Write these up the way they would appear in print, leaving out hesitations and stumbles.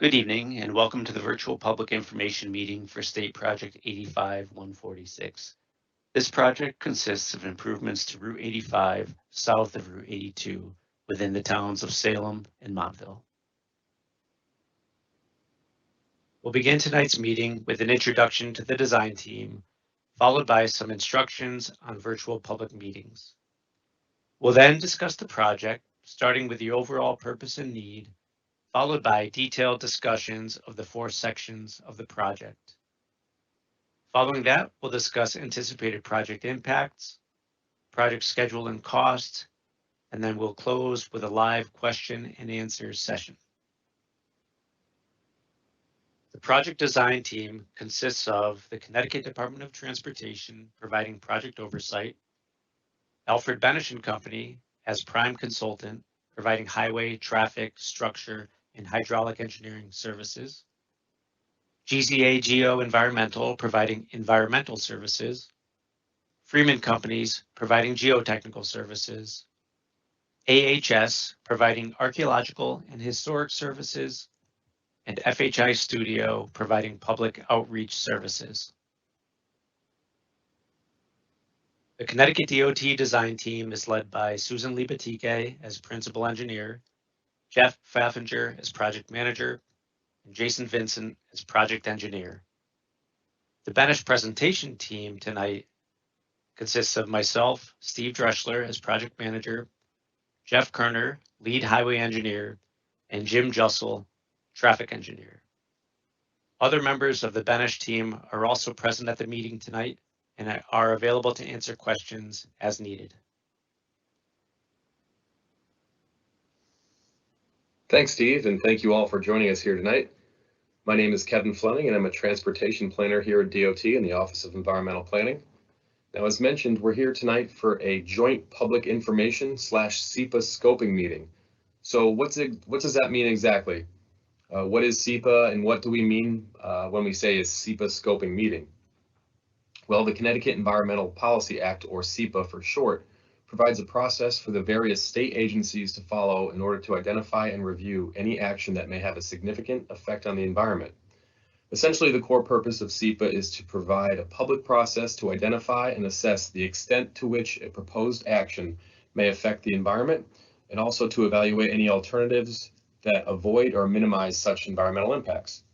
Good evening and welcome to the virtual public information meeting for State Project 85-146. This project consists of improvements to Route 85 south of Route 82 within the towns of Salem and Montville. We'll begin tonight's meeting with an introduction to the design team, followed by some instructions on virtual public meetings. We'll then discuss the project, starting with the overall purpose and need, followed by detailed discussions of the 4 sections of the project. Following that, we'll discuss anticipated project impacts, project schedule and cost, and then we'll close with a live question and answer session. The project design team consists of the Connecticut Department of Transportation providing project oversight, Alfred Benish and Company as prime consultant providing highway, traffic, structure, and hydraulic engineering services, GZA Geo Environmental providing environmental services, Freeman Companies providing geotechnical services, AHS providing archaeological and historic services, and FHI Studio providing public outreach services. The Connecticut DOT design team is led by Susan Libatique as principal engineer, Jeff Pfaffinger as project manager, and Jason Vincent as project engineer. The Benish presentation team tonight consists of myself, Steve Dreschler as project manager, Jeff Kerner, lead highway engineer, and Jim Jussel, traffic engineer. Other members of the Benish team are also present at the meeting tonight and are available to answer questions as needed. Thanks, Steve, and thank you all for joining us here tonight. My name is Kevin Fleming, and I'm a transportation planner here at DOT in the Office of Environmental Planning. Now, as mentioned, we're here tonight for a joint public information / SEPA scoping meeting. So what does that mean exactly? What is SEPA and what do we mean when we say a SEPA scoping meeting? Well, the Connecticut Environmental Policy Act, or SEPA for short, provides a process for the various state agencies to follow in order to identify and review any action that may have a significant effect on the environment. Essentially, the core purpose of SEPA is to provide a public process to identify and assess the extent to which a proposed action may affect the environment, and also to evaluate any alternatives that avoid or minimize such environmental impacts.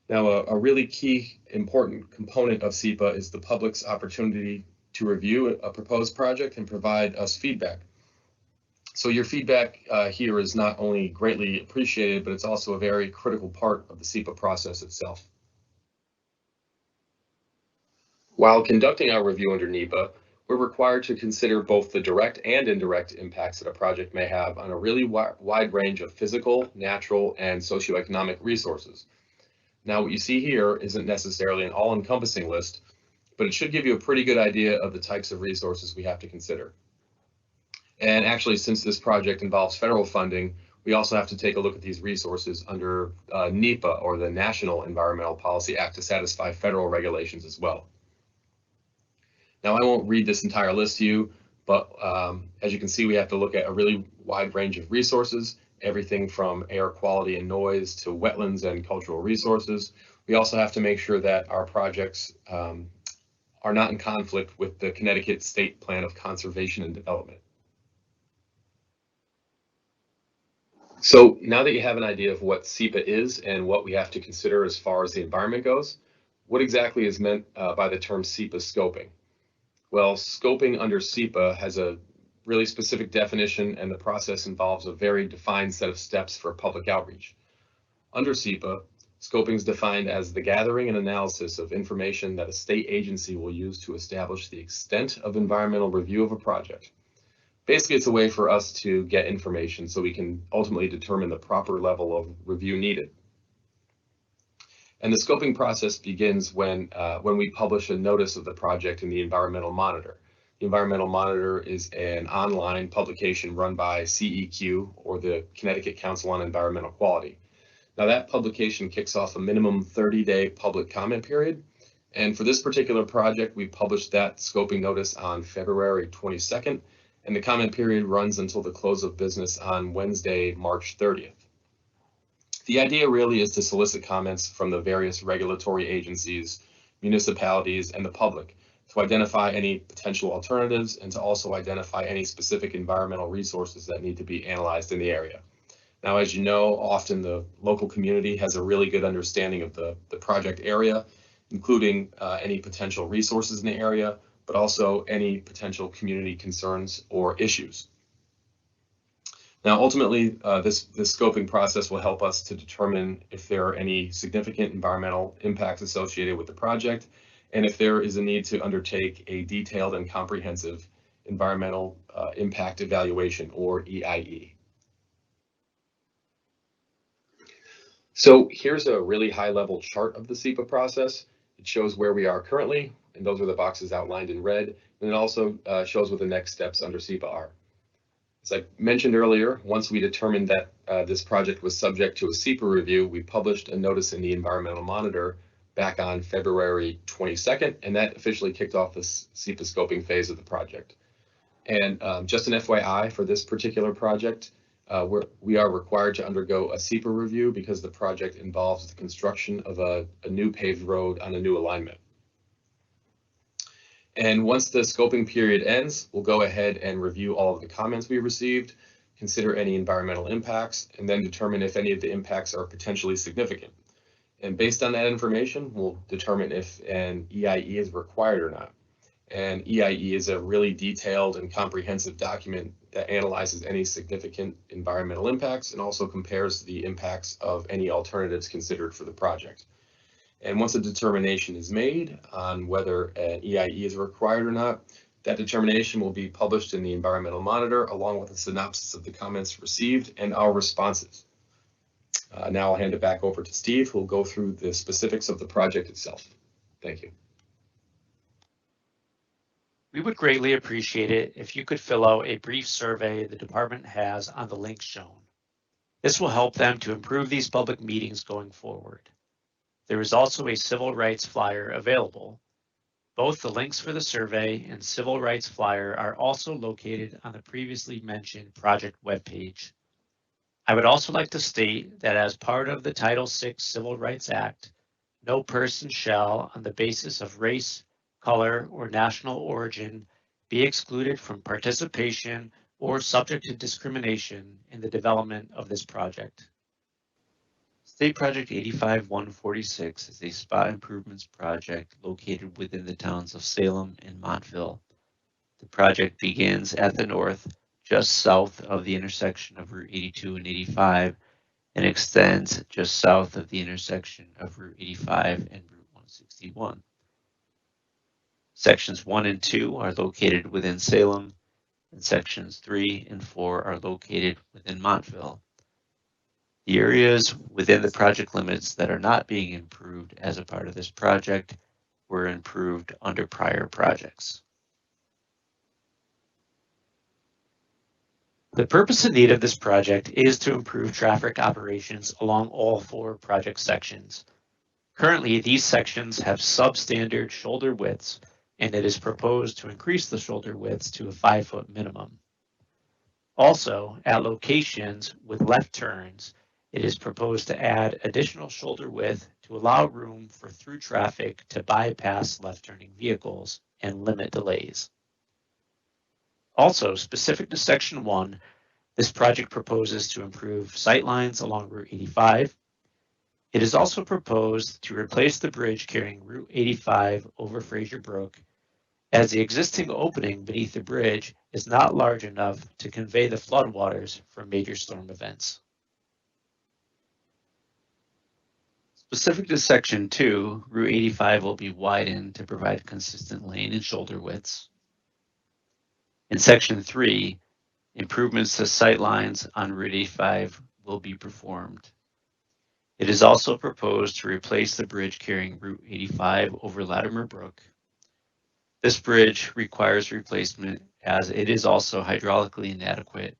Now, a really key important component of SEPA is the public's opportunity to review a proposed project and provide us feedback. So your feedback here is not only greatly appreciated, but it's also a very critical part of the SEPA process itself. While conducting our review under NEPA, we're required to consider both the direct and indirect impacts that a project may have on a really wide range of physical, natural, and socioeconomic resources. Now, what you see here isn't necessarily an all-encompassing list, but it should give you a pretty good idea of the types of resources we have to consider. And actually, since this project involves federal funding, we also have to take a look at these resources under NEPA, or the National Environmental Policy Act, to satisfy federal regulations as well. Now, I won't read this entire list to you, but as you can see, we have to look at a really wide range of resources, everything from air quality and noise to wetlands and cultural resources. We also have to make sure that our projects are not in conflict with the Connecticut State Plan of Conservation and Development. So now that you have an idea of what SEPA is and what we have to consider as far as the environment goes, what exactly is meant by the term SEPA scoping? Well, scoping under SEPA has a really specific definition, and the process involves a very defined set of steps for public outreach. Under SEPA, scoping is defined as the gathering and analysis of information that a state agency will use to establish the extent of environmental review of a project. Basically, it's a way for us to get information so we can ultimately determine the proper level of review needed. And the scoping process begins when we publish a notice of the project in the Environmental Monitor. The Environmental Monitor is an online publication run by CEQ, or the Connecticut Council on Environmental Quality. Now, that publication kicks off a minimum 30-day public comment period. And for this particular project, we published that scoping notice on February 22nd, and the comment period runs until the close of business on Wednesday, March 30th. The idea really is to solicit comments from the various regulatory agencies, municipalities, and the public to identify any potential alternatives and to also identify any specific environmental resources that need to be analyzed in the area. Now, as you know, often the local community has a really good understanding of the project area, including any potential resources in the area, but also any potential community concerns or issues. Now, ultimately, this scoping process will help us to determine if there are any significant environmental impacts associated with the project, and if there is a need to undertake a detailed and comprehensive environmental impact evaluation, or EIE. So here's a really high-level chart of the SEPA process. It shows where we are currently, and those are the boxes outlined in red, and it also shows what the next steps under SEPA are. As I mentioned earlier, once we determined that this project was subject to a SEPA review, we published a notice in the Environmental Monitor back on February 22nd, and that officially kicked off the SEPA scoping phase of the project. And just an FYI for this particular project, we are required to undergo a SEPA review because the project involves the construction of a new paved road on a new alignment. And once the scoping period ends, we'll go ahead and review all of the comments we received, consider any environmental impacts, and then determine if any of the impacts are potentially significant. And based on that information, we'll determine if an EIE is required or not. And EIE is a really detailed and comprehensive document that analyzes any significant environmental impacts and also compares the impacts of any alternatives considered for the project. And once a determination is made on whether an EIE is required or not, that determination will be published in the Environmental Monitor along with a synopsis of the comments received and our responses. Now I'll hand it back over to Steve, who will go through the specifics of the project itself. Thank you. We would greatly appreciate it if you could fill out a brief survey the department has on the links shown. This will help them to improve these public meetings going forward. There is also a civil rights flyer available. Both the links for the survey and civil rights flyer are also located on the previously mentioned project webpage. I would also like to state that as part of the Title VI Civil Rights Act, no person shall, on the basis of race, color, or national origin, be excluded from participation or subject to discrimination in the development of this project. State Project 85-146 is a spot improvements project located within the towns of Salem and Montville. The project begins at the north, just south of the intersection of Route 82 and 85, and extends just south of the intersection of Route 85 and Route 161. Sections 1 and 2 are located within Salem, and sections 3 and 4 are located within Montville. The areas within the project limits that are not being improved as a part of this project were improved under prior projects. The purpose and need of this project is to improve traffic operations along all 4 project sections. Currently, these sections have substandard shoulder widths, and it is proposed to increase the shoulder widths to a 5-foot minimum. Also, at locations with left turns, it is proposed to add additional shoulder width to allow room for through traffic to bypass left-turning vehicles and limit delays. Also, specific to Section 1, this project proposes to improve sightlines along Route 85. It is also proposed to replace the bridge carrying Route 85 over Fraser Brook, as the existing opening beneath the bridge is not large enough to convey the floodwaters from major storm events. Specific to Section 2, Route 85 will be widened to provide consistent lane and shoulder widths. In Section 3, improvements to sightlines on Route 85 will be performed. It is also proposed to replace the bridge carrying Route 85 over Latimer Brook. This bridge requires replacement as it is also hydraulically inadequate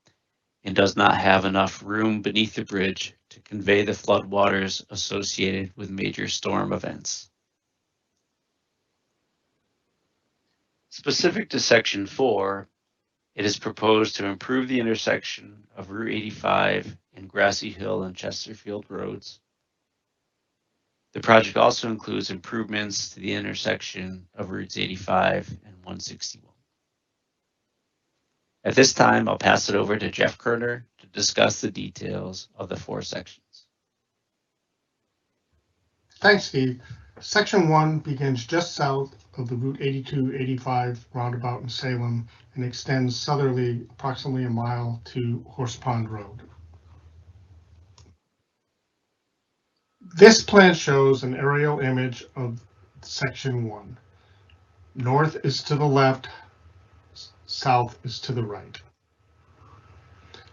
and does not have enough room beneath the bridge to convey the floodwaters associated with major storm events. Specific to Section 4, it is proposed to improve the intersection of Route 85 and Grassy Hill and Chesterfield roads. The project also includes improvements to the intersection of routes 85 and 161. At this time, I'll pass it over to Jeff Kerner to discuss the details of the 4 sections. Thanks, Steve. Section 1 begins just south of the Route 82-85 roundabout in Salem and extends southerly approximately a mile to Horse Pond Road. This plan shows an aerial image of Section 1. North is to the left, south is to the right.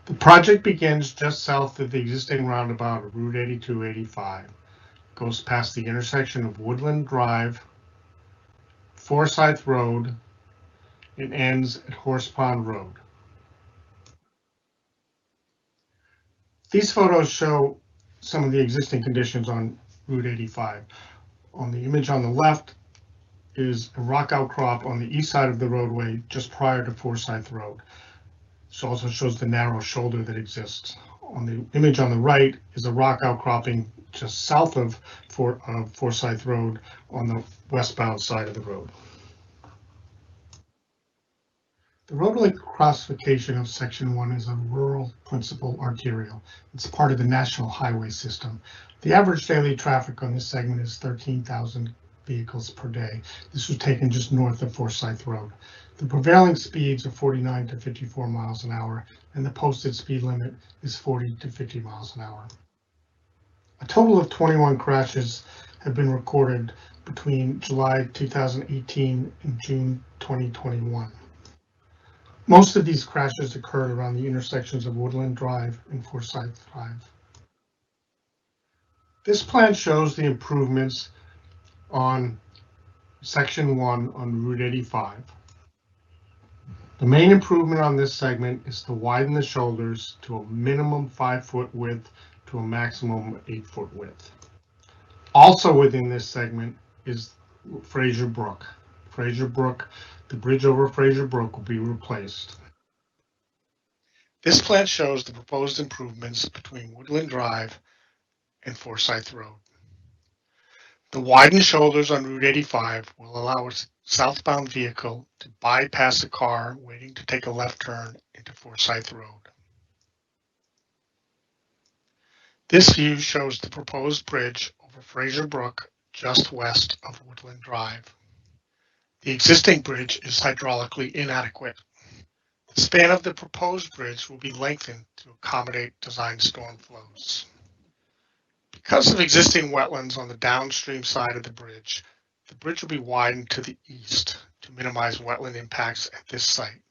The project begins just south of the existing roundabout of Route 82-85. Goes past the intersection of Woodland Drive, Forsyth Road, and ends at Horse Pond Road. These photos show some of the existing conditions on Route 85. On the image on the left is a rock outcrop on the east side of the roadway just prior to Forsyth Road. This also shows the narrow shoulder that exists. On the image on the right is a rock outcropping just south of Forsyth Road on the westbound side of the road. The roadway classification of Section 1 is a rural principal arterial. It's part of the national highway system. The average daily traffic on this segment is 13,000 vehicles per day. This was taken just north of Forsyth Road. The prevailing speeds are 49 to 54 miles an hour, and the posted speed limit is 40 to 50 miles an hour. A total of 21 crashes have been recorded between July 2018 and June 2021. Most of these crashes occurred around the intersections of Woodland Drive and Forsyth Drive. This plan shows the improvements on Section 1 on Route 85. The main improvement on this segment is to widen the shoulders to a minimum 5-foot width to a maximum 8-foot width. Also within this segment is Fraser Brook. The bridge over Fraser Brook will be replaced. This plan shows the proposed improvements between Woodland Drive and Forsyth Road. The widened shoulders on Route 85 will allow a southbound vehicle to bypass a car waiting to take a left turn into Forsyth Road. This view shows the proposed bridge over Fraser Brook just west of Woodland Drive. The existing bridge is hydraulically inadequate. The span of the proposed bridge will be lengthened to accommodate design storm flows. Because of existing wetlands on the downstream side of the bridge will be widened to the east to minimize wetland impacts at this site.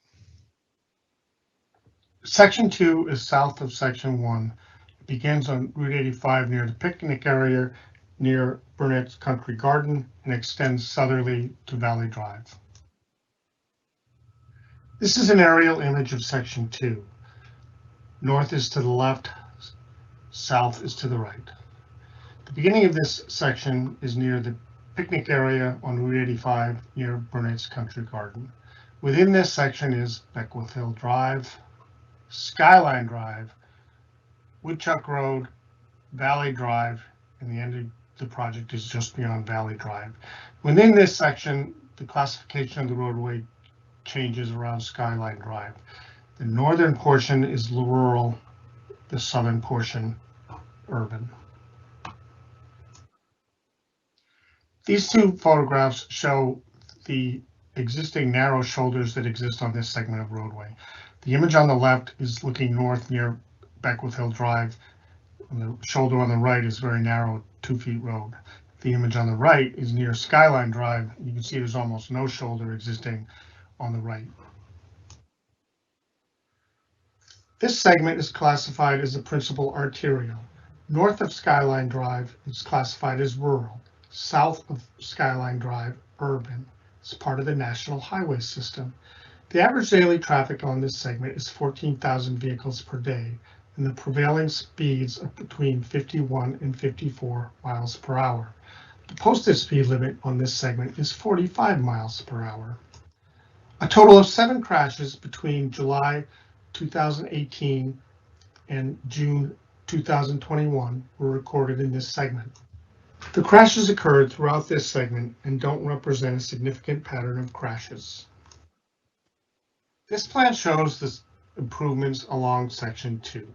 Section 2 is south of Section 1. It begins on Route 85 near the picnic area near Burnett's Country Garden and extends southerly to Valley Drive. This is an aerial image of Section 2. North is to the left, south is to the right. The beginning of this section is near the picnic area on Route 85 near Burnett's Country Garden. Within this section is Beckwith Hill Drive, Skyline Drive, Woodchuck Road, Valley Drive, and the end of the project is just beyond Valley Drive. Within this section, the classification of the roadway changes around Skyline Drive. The northern portion is rural, the southern portion urban. These two photographs show the existing narrow shoulders that exist on this segment of roadway. The image on the left is looking north near Beckwith Hill Drive. The shoulder on the right is very narrow, 2 feet road. The image on the right is near Skyline Drive. You can see there's almost no shoulder existing on the right. This segment is classified as a principal arterial. North of Skyline Drive, it's classified as rural. South of Skyline Drive, urban. It's part of the national highway system. The average daily traffic on this segment is 14,000 vehicles per day, and the prevailing speeds are between 51 and 54 miles per hour. The posted speed limit on this segment is 45 miles per hour. A total of 7 crashes between July 2018 and June 2021 were recorded in this segment. The crashes occurred throughout this segment and don't represent a significant pattern of crashes. This plan shows the improvements along Section 2.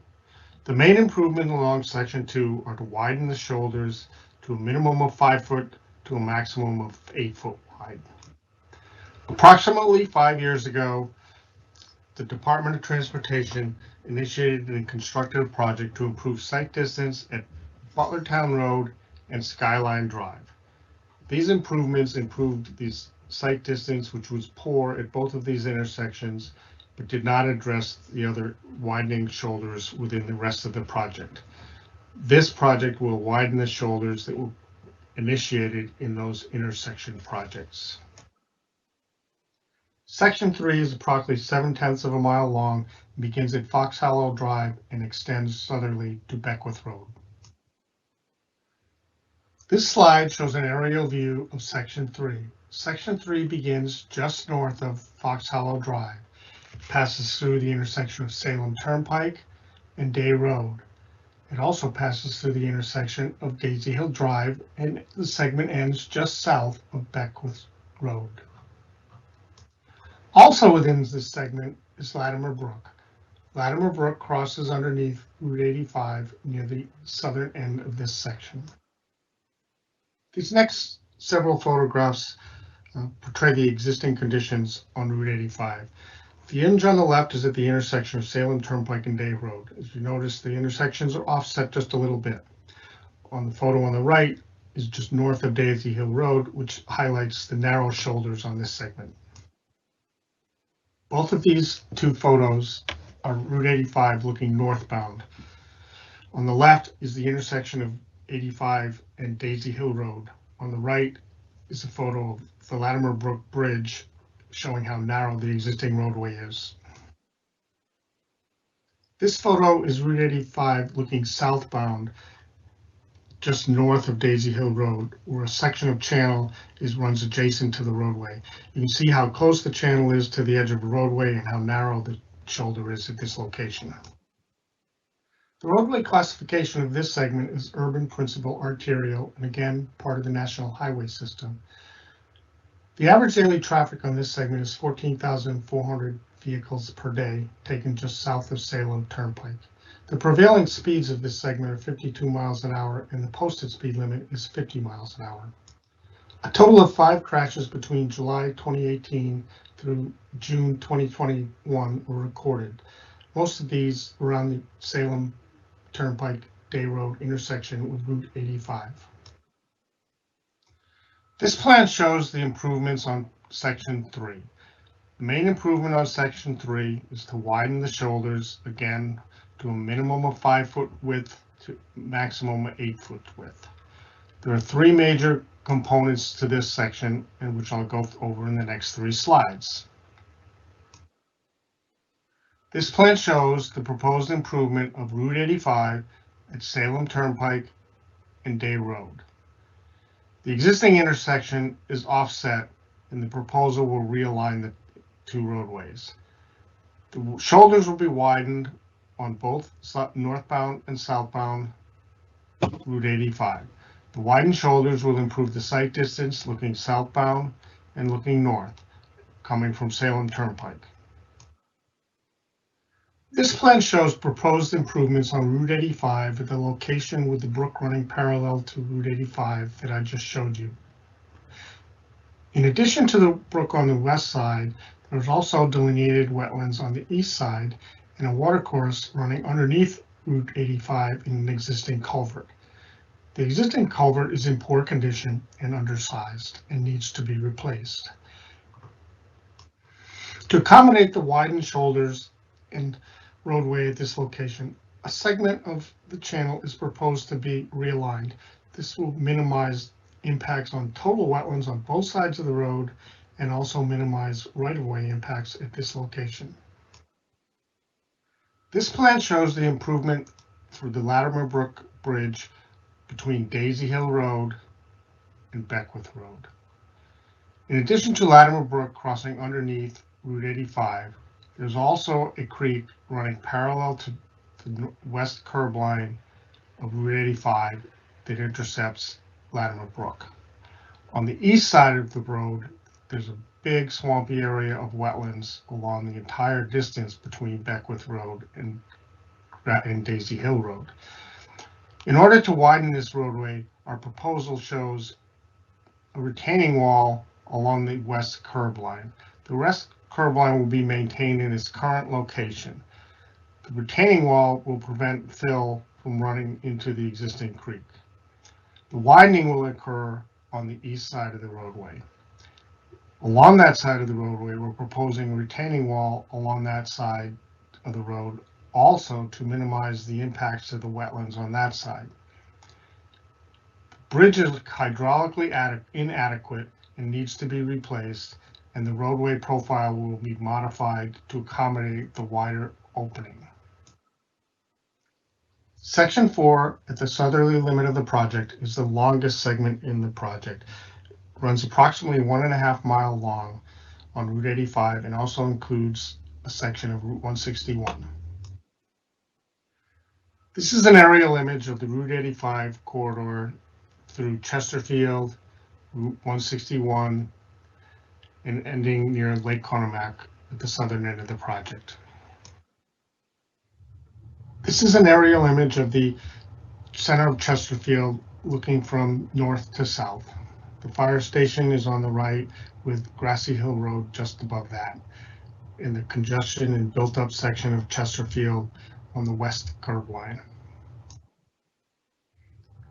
The main improvement along Section 2 are to widen the shoulders to a minimum of 5 foot to a maximum of 8 foot wide. Approximately 5 years ago, the Department of Transportation initiated and constructed a project to improve sight distance at Butlertown Road and Skyline Drive. These improvements improved the sight distance, which was poor at both of these intersections, but did not address the other widening shoulders within the rest of the project. This project will widen the shoulders that were initiated in those intersection projects. Section 3 is approximately 7/10 of a mile long and begins at Fox Hollow Drive and extends southerly to Beckwith Road. This slide shows an aerial view of Section 3. Section 3 begins just north of Fox Hollow Drive, passes through the intersection of Salem Turnpike and Day Road. It also passes through the intersection of Daisy Hill Drive, and the segment ends just south of Beckwith Road. Also within this segment is Latimer Brook. Latimer Brook crosses underneath Route 85 near the southern end of this section. These next several photographs portray the existing conditions on Route 85. The image on the left is at the intersection of Salem Turnpike and Day Road. As you notice, the intersections are offset just a little bit. On the photo on the right is just north of Daisy Hill Road, which highlights the narrow shoulders on this segment. Both of these two photos are Route 85 looking northbound. On the left is the intersection of 85 and Daisy Hill Road. On the right is a photo of the Latimer Brook Bridge showing how narrow the existing roadway is. This photo is Route 85 looking southbound just north of Daisy Hill Road, where a section of channel runs adjacent to the roadway. You can see how close the channel is to the edge of the roadway and how narrow the shoulder is at this location. The roadway classification of this segment is urban principal arterial, and again, part of the national highway system. The average daily traffic on this segment is 14,400 vehicles per day, taken just south of Salem Turnpike. The prevailing speeds of this segment are 52 miles an hour, and the posted speed limit is 50 miles an hour. A total of 5 crashes between July 2018 through June 2021 were recorded. Most of these were on the Salem Turnpike Day Road intersection with Route 85. This plan shows the improvements on Section 3. The main improvement on Section 3 is to widen the shoulders, again, to a minimum of 5 foot width to maximum 8 foot width. There are 3 major components to this section, and which I'll go over in the next 3 slides. This plan shows the proposed improvement of Route 85 at Salem Turnpike and Day Road. The existing intersection is offset, and the proposal will realign the 2 roadways. The shoulders will be widened on both northbound and southbound Route 85. The widened shoulders will improve the sight distance looking southbound and looking north, coming from Salem Turnpike. This plan shows proposed improvements on Route 85 at the location with the brook running parallel to Route 85 that I just showed you. In addition to the brook on the west side, there's also delineated wetlands on the east side and a watercourse running underneath Route 85 in an existing culvert. The existing culvert is in poor condition and undersized and needs to be replaced. To accommodate the widened shoulders and roadway at this location, a segment of the channel is proposed to be realigned. This will minimize impacts on total wetlands on both sides of the road and also minimize right-of-way impacts at this location. This plan shows the improvement for the Latimer Brook Bridge between Daisy Hill Road and Beckwith Road. In addition to Latimer Brook crossing underneath Route 85, there's also a creek running parallel to the west curb line of Route 85 that intercepts Latimer Brook. On the east side of the road, there's a big swampy area of wetlands along the entire distance between Beckwith Road and Daisy Hill Road. In order to widen this roadway, our proposal shows a retaining wall along the west curb line. The west curb line will be maintained in its current location. The retaining wall will prevent fill from running into the existing creek. The widening will occur on the east side of the roadway. Along that side of the roadway, we're proposing a retaining wall along that side of the road, also to minimize the impacts of the wetlands on that side. The bridge is hydraulically inadequate and needs to be replaced, and the roadway profile will be modified to accommodate the wider opening. Section 4 at the southerly limit of the project is the longest segment in the project. It runs approximately 1.5 miles long on Route 85 and also includes a section of Route 161. This is an aerial image of the Route 85 corridor through Chesterfield, Route 161, and ending near Lake Conomac at the southern end of the project. This is an aerial image of the center of Chesterfield looking from north to south. The fire station is on the right with Grassy Hill Road just above that, and the congestion and built up section of Chesterfield on the west curb line.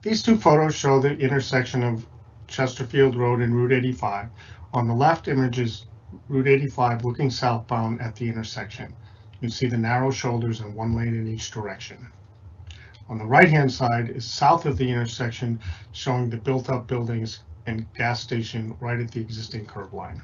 These two photos show the intersection of Chesterfield Road and Route 85. On the left image is Route 85 looking southbound at the intersection. You can see the narrow shoulders and one lane in each direction. On the right-hand side is south of the intersection, showing the built-up buildings and gas station right at the existing curb line.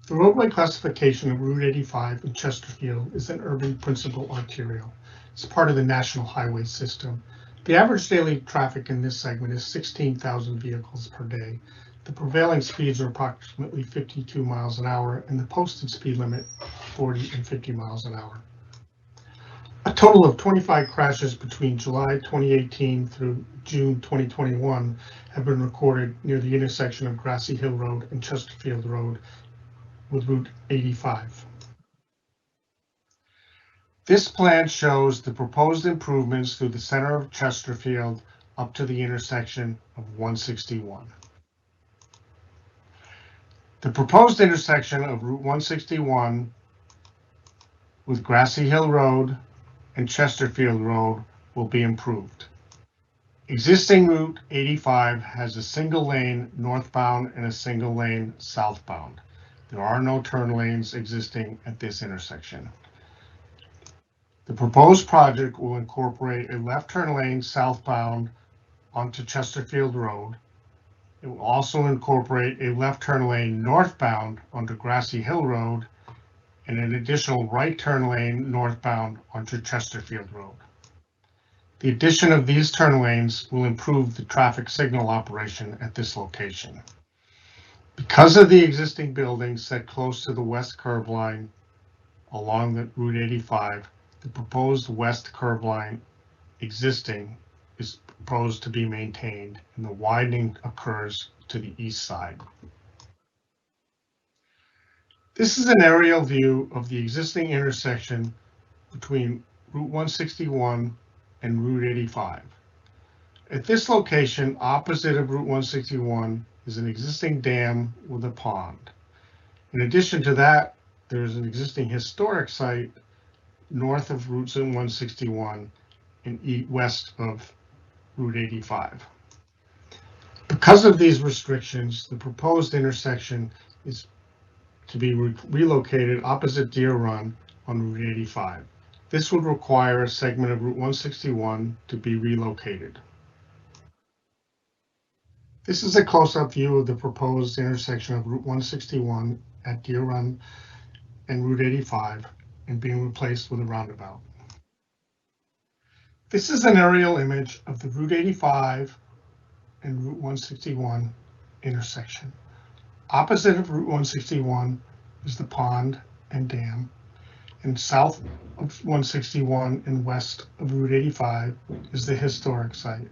The roadway classification of Route 85 in Chesterfield is an urban principal arterial. It's part of the national highway system. The average daily traffic in this segment is 16,000 vehicles per day. The prevailing speeds are approximately 52 miles an hour, and the posted speed limit 40 and 50 miles an hour. A total of 25 crashes between July 2018 through June 2021 have been recorded near the intersection of Grassy Hill Road and Chesterfield Road with Route 85. This plan shows the proposed improvements through the center of Chesterfield up to the intersection of 161. The proposed intersection of Route 161 with Grassy Hill Road and Chesterfield Road will be improved. Existing Route 85 has a single lane northbound and a single lane southbound. There are no turn lanes existing at this intersection. The proposed project will incorporate a left turn lane southbound onto Chesterfield Road. It will also incorporate a left turn lane northbound onto Grassy Hill Road and an additional right turn lane northbound onto Chesterfield Road. The addition of these turn lanes will improve the traffic signal operation at this location. Because of the existing buildings set close to the west curb line along the Route 85, the proposed west curb line existing is proposed to be maintained, and the widening occurs to the east side. This is an aerial view of the existing intersection between Route 161 and Route 85. At this location, opposite of Route 161, is an existing dam with a pond. In addition to that, there is an existing historic site north of Route 161 and west of Route 85. Because of these restrictions, the proposed intersection is to be relocated opposite Deer Run on Route 85. This would require a segment of Route 161 to be relocated. This is a close-up view of the proposed intersection of Route 161 at Deer Run and Route 85 and being replaced with a roundabout. This is an aerial image of the Route 85 and Route 161 intersection. Opposite of Route 161 is the pond and dam. and south of 161 and west of Route 85 is the historic site.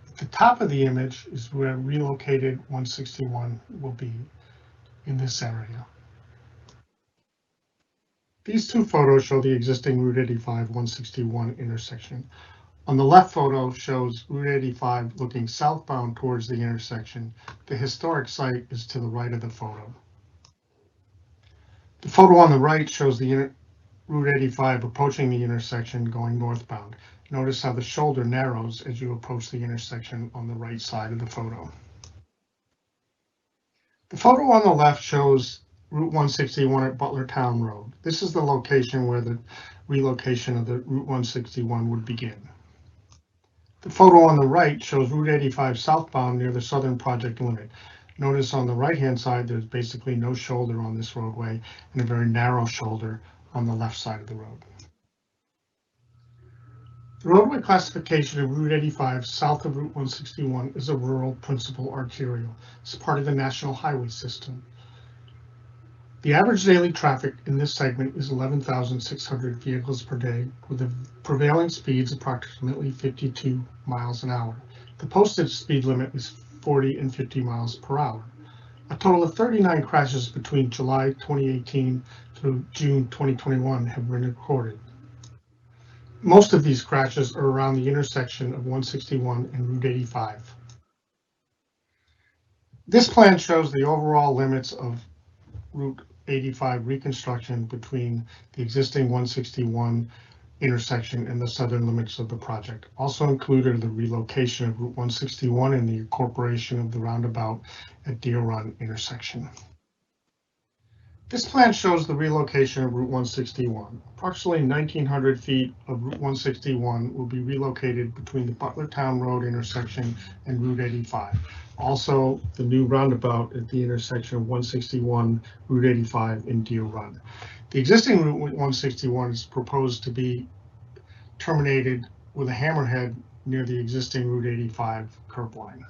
At the top of the image is where relocated 161 will be in this area. These two photos show the existing Route 85-161 intersection. On the left photo shows Route 85 looking southbound towards the intersection. The historic site is to the right of the photo. The photo on the right shows the Route 85 approaching the intersection going northbound. Notice how the shoulder narrows as you approach the intersection on the right side of the photo. The photo on the left shows Route 161 at Butlertown Road. This is the location where the relocation of the Route 161 would begin. The photo on the right shows Route 85 southbound near the southern project limit. Notice on the right-hand side, there's basically no shoulder on this roadway and a very narrow shoulder on the left side of the road. The roadway classification of Route 85 south of Route 161 is a rural principal arterial. It's part of the national highway system. The average daily traffic in this segment is 11,600 vehicles per day, with the prevailing speeds approximately 52 miles an hour. The posted speed limit is 40 and 50 miles per hour. A total of 39 crashes between July 2018 through June 2021 have been recorded. Most of these crashes are around the intersection of 161 and Route 85. This plan shows the overall limits of Route 85 reconstruction between the existing 161 intersection and the southern limits of the project. Also included are the relocation of Route 161 and the incorporation of the roundabout at Deer Run intersection. This plan shows the relocation of Route 161. Approximately 1,900 feet of Route 161 will be relocated between the Butlertown Road intersection and Route 85. Also, the new roundabout at the intersection of 161, Route 85, and Deer Run. The existing Route 161 is proposed to be terminated with a hammerhead near the existing Route 85 curb line.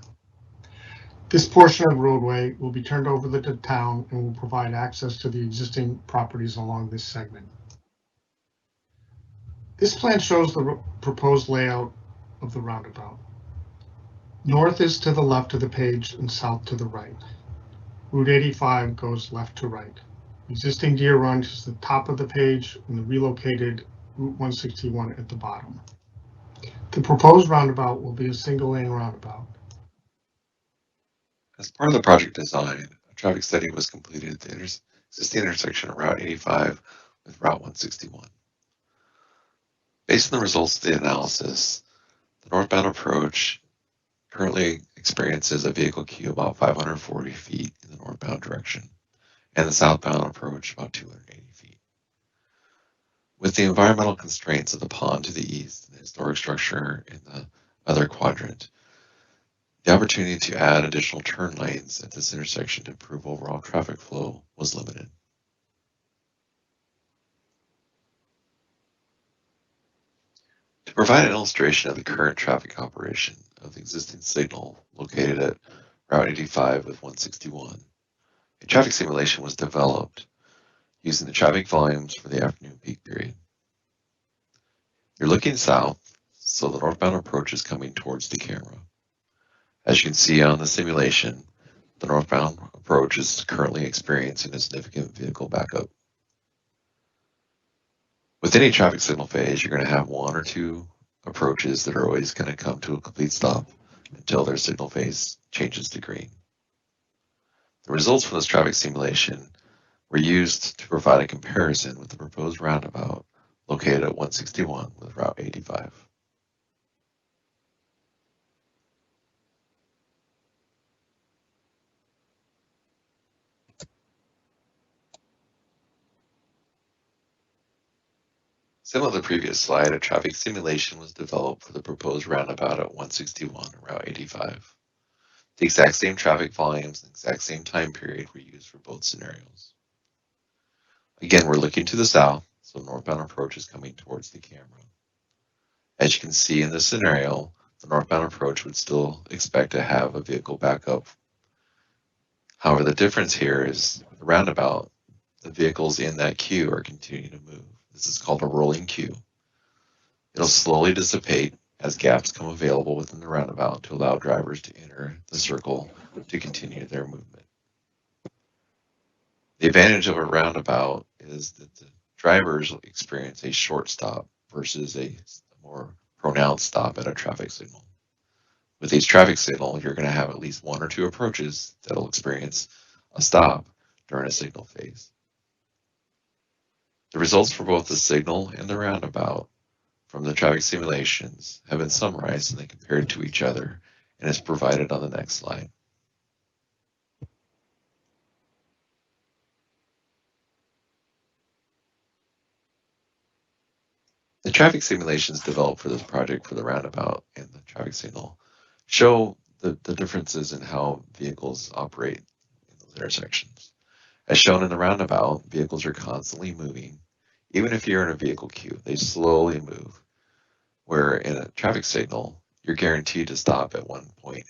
This portion of roadway will be turned over to the town and will provide access to the existing properties along this segment. This plan shows the proposed layout of the roundabout. North is to the left of the page and south to the right. Route 85 goes left to right. Existing Deer Run is the top of the page and the relocated Route 161 at the bottom. The proposed roundabout will be a single-lane roundabout. As part of the project design, a traffic study was completed at the existing intersection of Route 85 with Route 161. Based on the results of the analysis, the northbound approach currently experiences a vehicle queue about 540 feet in the northbound direction, and the southbound approach about 280 feet. With the environmental constraints of the pond to the east and the historic structure in the other quadrant, the opportunity to add additional turn lanes at this intersection to improve overall traffic flow was limited. To provide an illustration of the current traffic operation of the existing signal located at Route 85 with 161, a traffic simulation was developed using the traffic volumes for the afternoon peak period. You're looking south, so the northbound approach is coming towards the camera. As you can see on the simulation, the northbound approach is currently experiencing a significant vehicle backup. With any traffic signal phase, you're going to have one or two approaches that are always going to come to a complete stop until their signal phase changes to green. The results from this traffic simulation were used to provide a comparison with the proposed roundabout located at 161 with Route 85. Similar to the previous slide, a traffic simulation was developed for the proposed roundabout at 161 and Route 85. The exact same traffic volumes and the exact same time period were used for both scenarios. Again, we're looking to the south, so the northbound approach is coming towards the camera. As you can see in this scenario, the northbound approach would still expect to have a vehicle backup. However, the difference here is the roundabout, the vehicles in that queue are continuing to move. This is called a rolling queue. It'll slowly dissipate as gaps come available within the roundabout to allow drivers to enter the circle to continue their movement. The advantage of a roundabout is that the drivers will experience a short stop versus a more pronounced stop at a traffic signal. With each traffic signal, you're going to have at least one or two approaches that'll experience a stop during a signal phase. The results for both the signal and the roundabout from the traffic simulations have been summarized and then compared to each other, and is provided on the next slide. The traffic simulations developed for this project for the roundabout and the traffic signal show the differences in how vehicles operate in those intersections. As shown in the roundabout, vehicles are constantly moving. Even if you're in a vehicle queue, they slowly move. Where in a traffic signal, you're guaranteed to stop at one point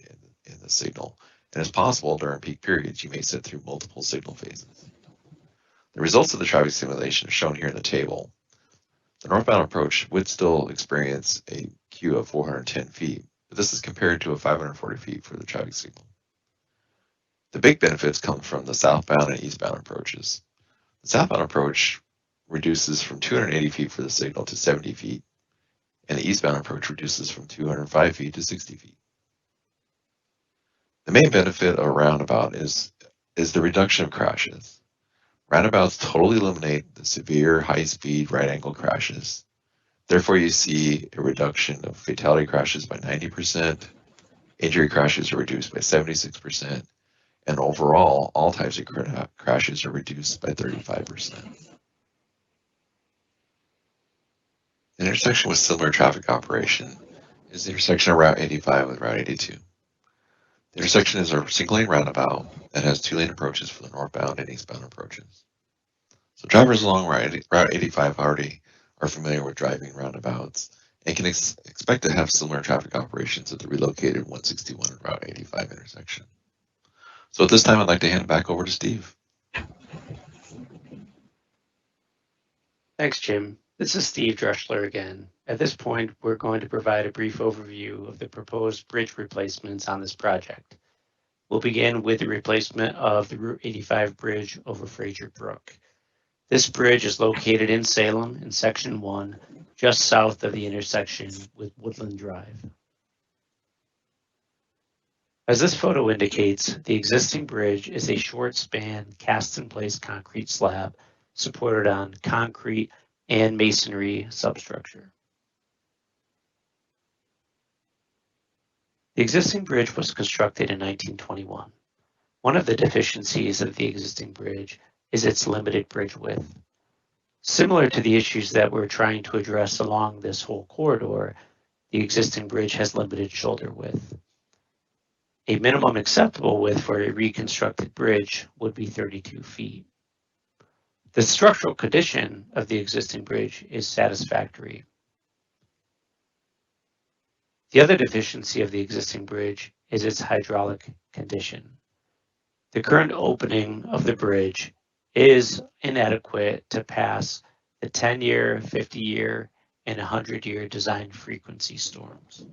in the signal. And it's possible during peak periods, you may sit through multiple signal phases. The results of the traffic simulation are shown here in the table. The northbound approach would still experience a queue of 410 feet, but this is compared to a 540 feet for the traffic signal. The big benefits come from the southbound and eastbound approaches. The southbound approach reduces from 280 feet for the signal to 70 feet, and the eastbound approach reduces from 205 feet to 60 feet. The main benefit of a roundabout is the reduction of crashes. Roundabouts totally eliminate the severe high-speed right-angle crashes. Therefore, you see a reduction of fatality crashes by 90%, injury crashes are reduced by 76%, and overall, all types of crashes are reduced by 35%. An intersection with similar traffic operation is the intersection of Route 85 with Route 82. The intersection is a single-lane roundabout that has two-lane approaches for the northbound and eastbound approaches. So drivers along Route 85 already are familiar with driving roundabouts and can expect to have similar traffic operations at the relocated 161 and Route 85 intersection. So at this time, I'd like to hand it back over to Steve. Thanks, Jim. This is Steve Dreschler again. At this point, we're going to provide a brief overview of the proposed bridge replacements on this project. We'll begin with the replacement of the Route 85 bridge over Fraser Brook. This bridge is located in Salem in Section 1, just south of the intersection with Woodland Drive. As this photo indicates, the existing bridge is a short span cast-in-place concrete slab supported on concrete and masonry substructure. The existing bridge was constructed in 1921. One of the deficiencies of the existing bridge is its limited bridge width. Similar to the issues that we're trying to address along this whole corridor, the existing bridge has limited shoulder width. A minimum acceptable width for a reconstructed bridge would be 32 feet. The structural condition of the existing bridge is satisfactory. The other deficiency of the existing bridge is its hydraulic condition. The current opening of the bridge is inadequate to pass the 10-year, 50-year, and 100-year design frequency storms.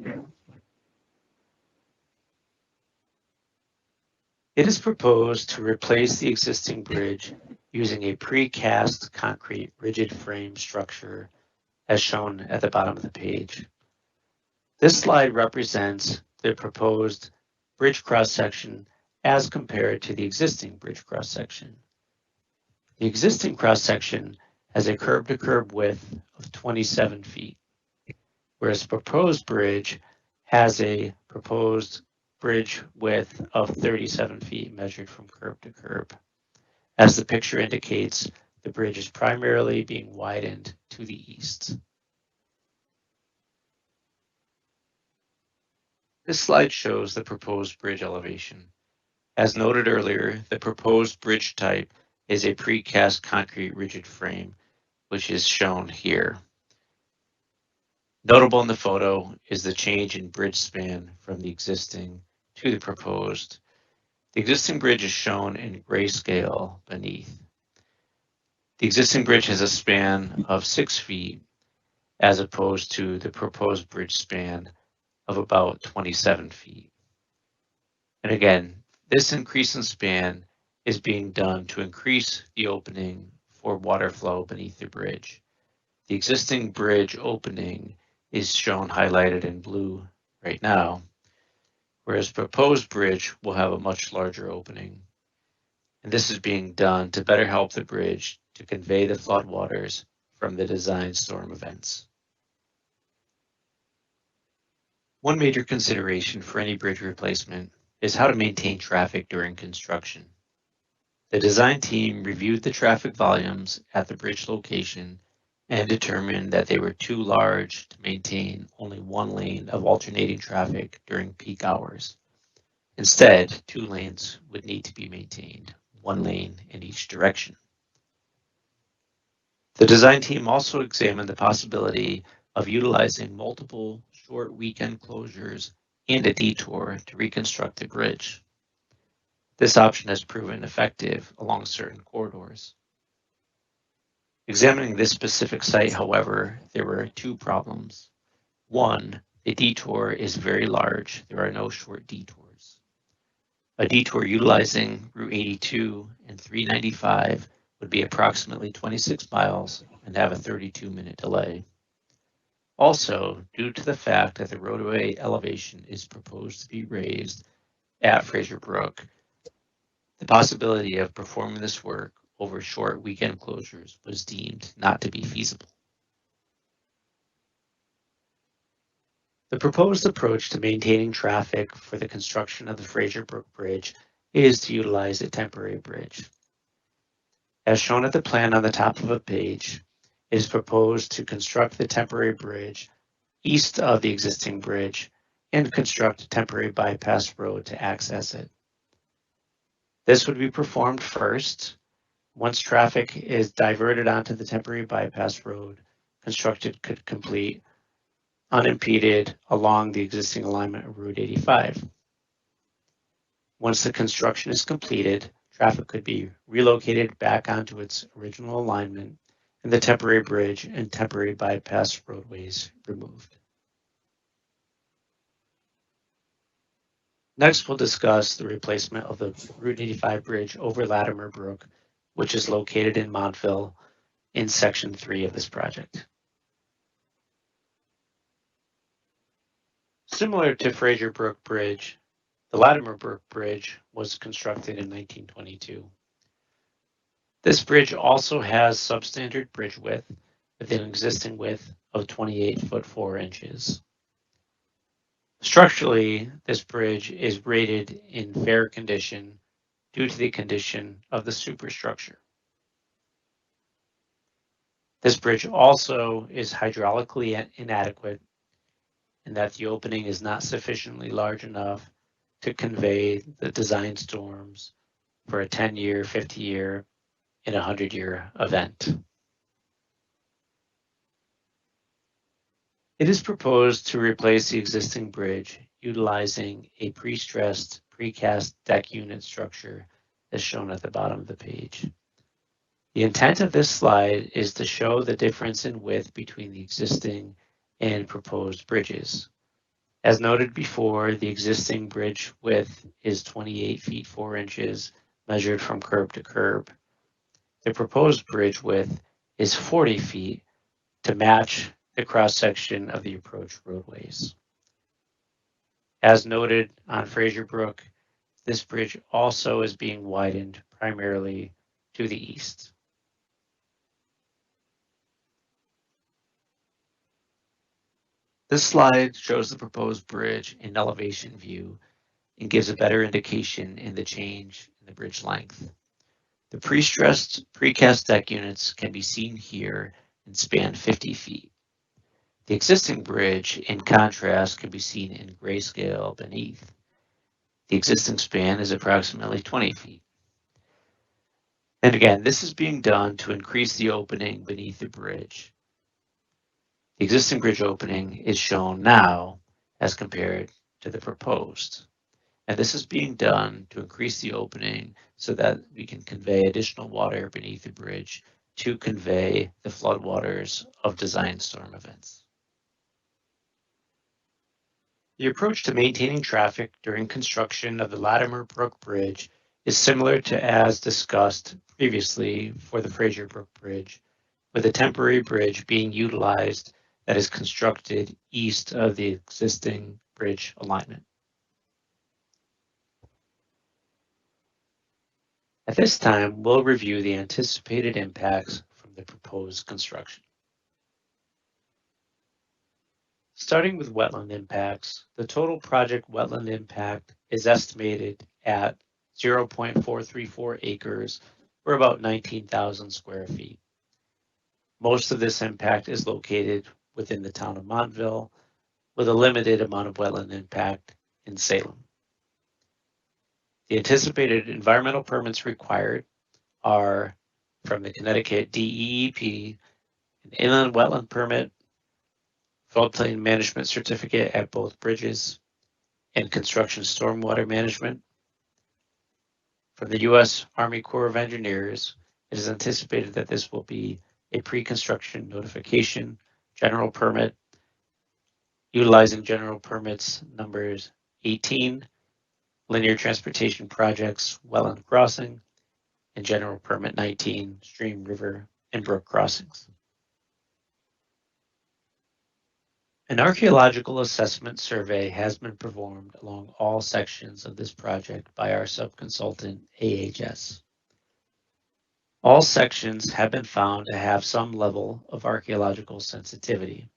It is proposed to replace the existing bridge using a precast concrete rigid frame structure as shown at the bottom of the page. This slide represents the proposed bridge cross-section as compared to the existing bridge cross-section. The existing cross-section has a curb-to-curb width of 27 feet, whereas the proposed bridge has a proposed bridge width of 37 feet measured from curb to curb. As the picture indicates, the bridge is primarily being widened to the east. This slide shows the proposed bridge elevation. As noted earlier, the proposed bridge type is a precast concrete rigid frame, which is shown here. Notable in the photo is the change in bridge span from the existing to the proposed. The existing bridge is shown in grayscale beneath. The existing bridge has a span of 6 feet as opposed to the proposed bridge span of about 27 feet. And again, this increase in span is being done to increase the opening for water flow beneath the bridge. The existing bridge opening is shown highlighted in blue right now, whereas proposed bridge will have a much larger opening. And this is being done to better help the bridge to convey the floodwaters from the design storm events. One major consideration for any bridge replacement is how to maintain traffic during construction. The design team reviewed the traffic volumes at the bridge location and determined that they were too large to maintain only one lane of alternating traffic during peak hours. Instead, 2 lanes would need to be maintained, 1 lane in each direction. The design team also examined the possibility of utilizing multiple short weekend closures and a detour to reconstruct the bridge. This option has proven effective along certain corridors. Examining this specific site, however, there were 2 problems. 1, the detour is very large. There are no short detours. A detour utilizing Route 82 and 395 would be approximately 26 miles and have a 32-minute delay. Also, due to the fact that the roadway elevation is proposed to be raised at Fraser Brook, the possibility of performing this work over short weekend closures was deemed not to be feasible. The proposed approach to maintaining traffic for the construction of the Fraser Brook Bridge is to utilize a temporary bridge. As shown at the plan on the top of a page, it is proposed to construct the temporary bridge east of the existing bridge and construct a temporary bypass road to access it. This would be performed first. Once traffic is diverted onto the temporary bypass road, construction could complete unimpeded along the existing alignment of Route 85. Once the construction is completed, traffic could be relocated back onto its original alignment and the temporary bridge and temporary bypass roadways removed. Next, we'll discuss the replacement of the Route 85 bridge over Latimer Brook, which is located in Montville in Section 3 of this project. Similar to Fraser Brook Bridge, the Latimer Brook Bridge was constructed in 1922. This bridge also has substandard bridge width with an existing width of 28 foot 4 inches. Structurally, this bridge is rated in fair condition due to the condition of the superstructure. This bridge also is hydraulically inadequate in that the opening is not sufficiently large enough to convey the design storms for a 10-year, 50-year, and 100-year event. It is proposed to replace the existing bridge utilizing a pre-stressed precast deck unit structure as shown at the bottom of the page. The intent of this slide is to show the difference in width between the existing and proposed bridges. As noted before, the existing bridge width is 28 feet 4 inches measured from curb to curb. The proposed bridge width is 40 feet to match the cross-section of the approach roadways. As noted on Fraser Brook, this bridge also is being widened primarily to the east. This slide shows the proposed bridge in elevation view and gives a better indication in the change in the bridge length. The pre-stressed precast deck units can be seen here and span 50 feet. The existing bridge, in contrast, can be seen in grayscale beneath. The existing span is approximately 20 feet. And again, this is being done to increase the opening beneath the bridge. The existing bridge opening is shown now as compared to the proposed. And this is being done to increase the opening so that we can convey additional water beneath the bridge to convey the floodwaters of design storm events. The approach to maintaining traffic during construction of the Latimer Brook Bridge is similar to as discussed previously for the Fraser Brook Bridge, with a temporary bridge being utilized that is constructed east of the existing bridge alignment. At this time, we'll review the anticipated impacts from the proposed construction. Starting with wetland impacts, the total project wetland impact is estimated at 0.434 acres, or about 19,000 square feet. Most of this impact is located within the town of Montville, with a limited amount of wetland impact in Salem. The anticipated environmental permits required are from the Connecticut DEEP, an inland wetland permit, floodplain management certificate at both bridges, and construction stormwater management. From the U.S. Army Corps of Engineers, it is anticipated that this will be a pre-construction notification, general permit, utilizing general permits numbers 18, linear transportation projects, wetland crossing, and general permit 19, stream, river, and brook crossings. An archaeological assessment survey has been performed along all sections of this project by our subconsultant, AHS. All sections have been found to have some level of archaeological sensitivity.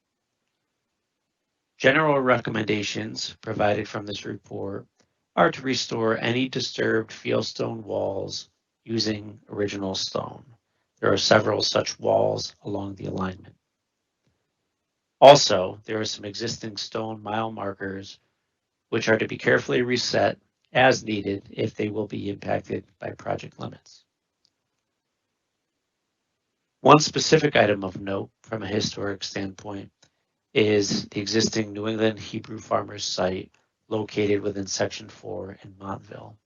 General recommendations provided from this report are to restore any disturbed fieldstone walls using original stone. There are several such walls along the alignment. Also, there are some existing stone mile markers which are to be carefully reset as needed if they will be impacted by project limits. One specific item of note from a historic standpoint is the existing New England Hebrew Farmers site located within Section 4 in Montville.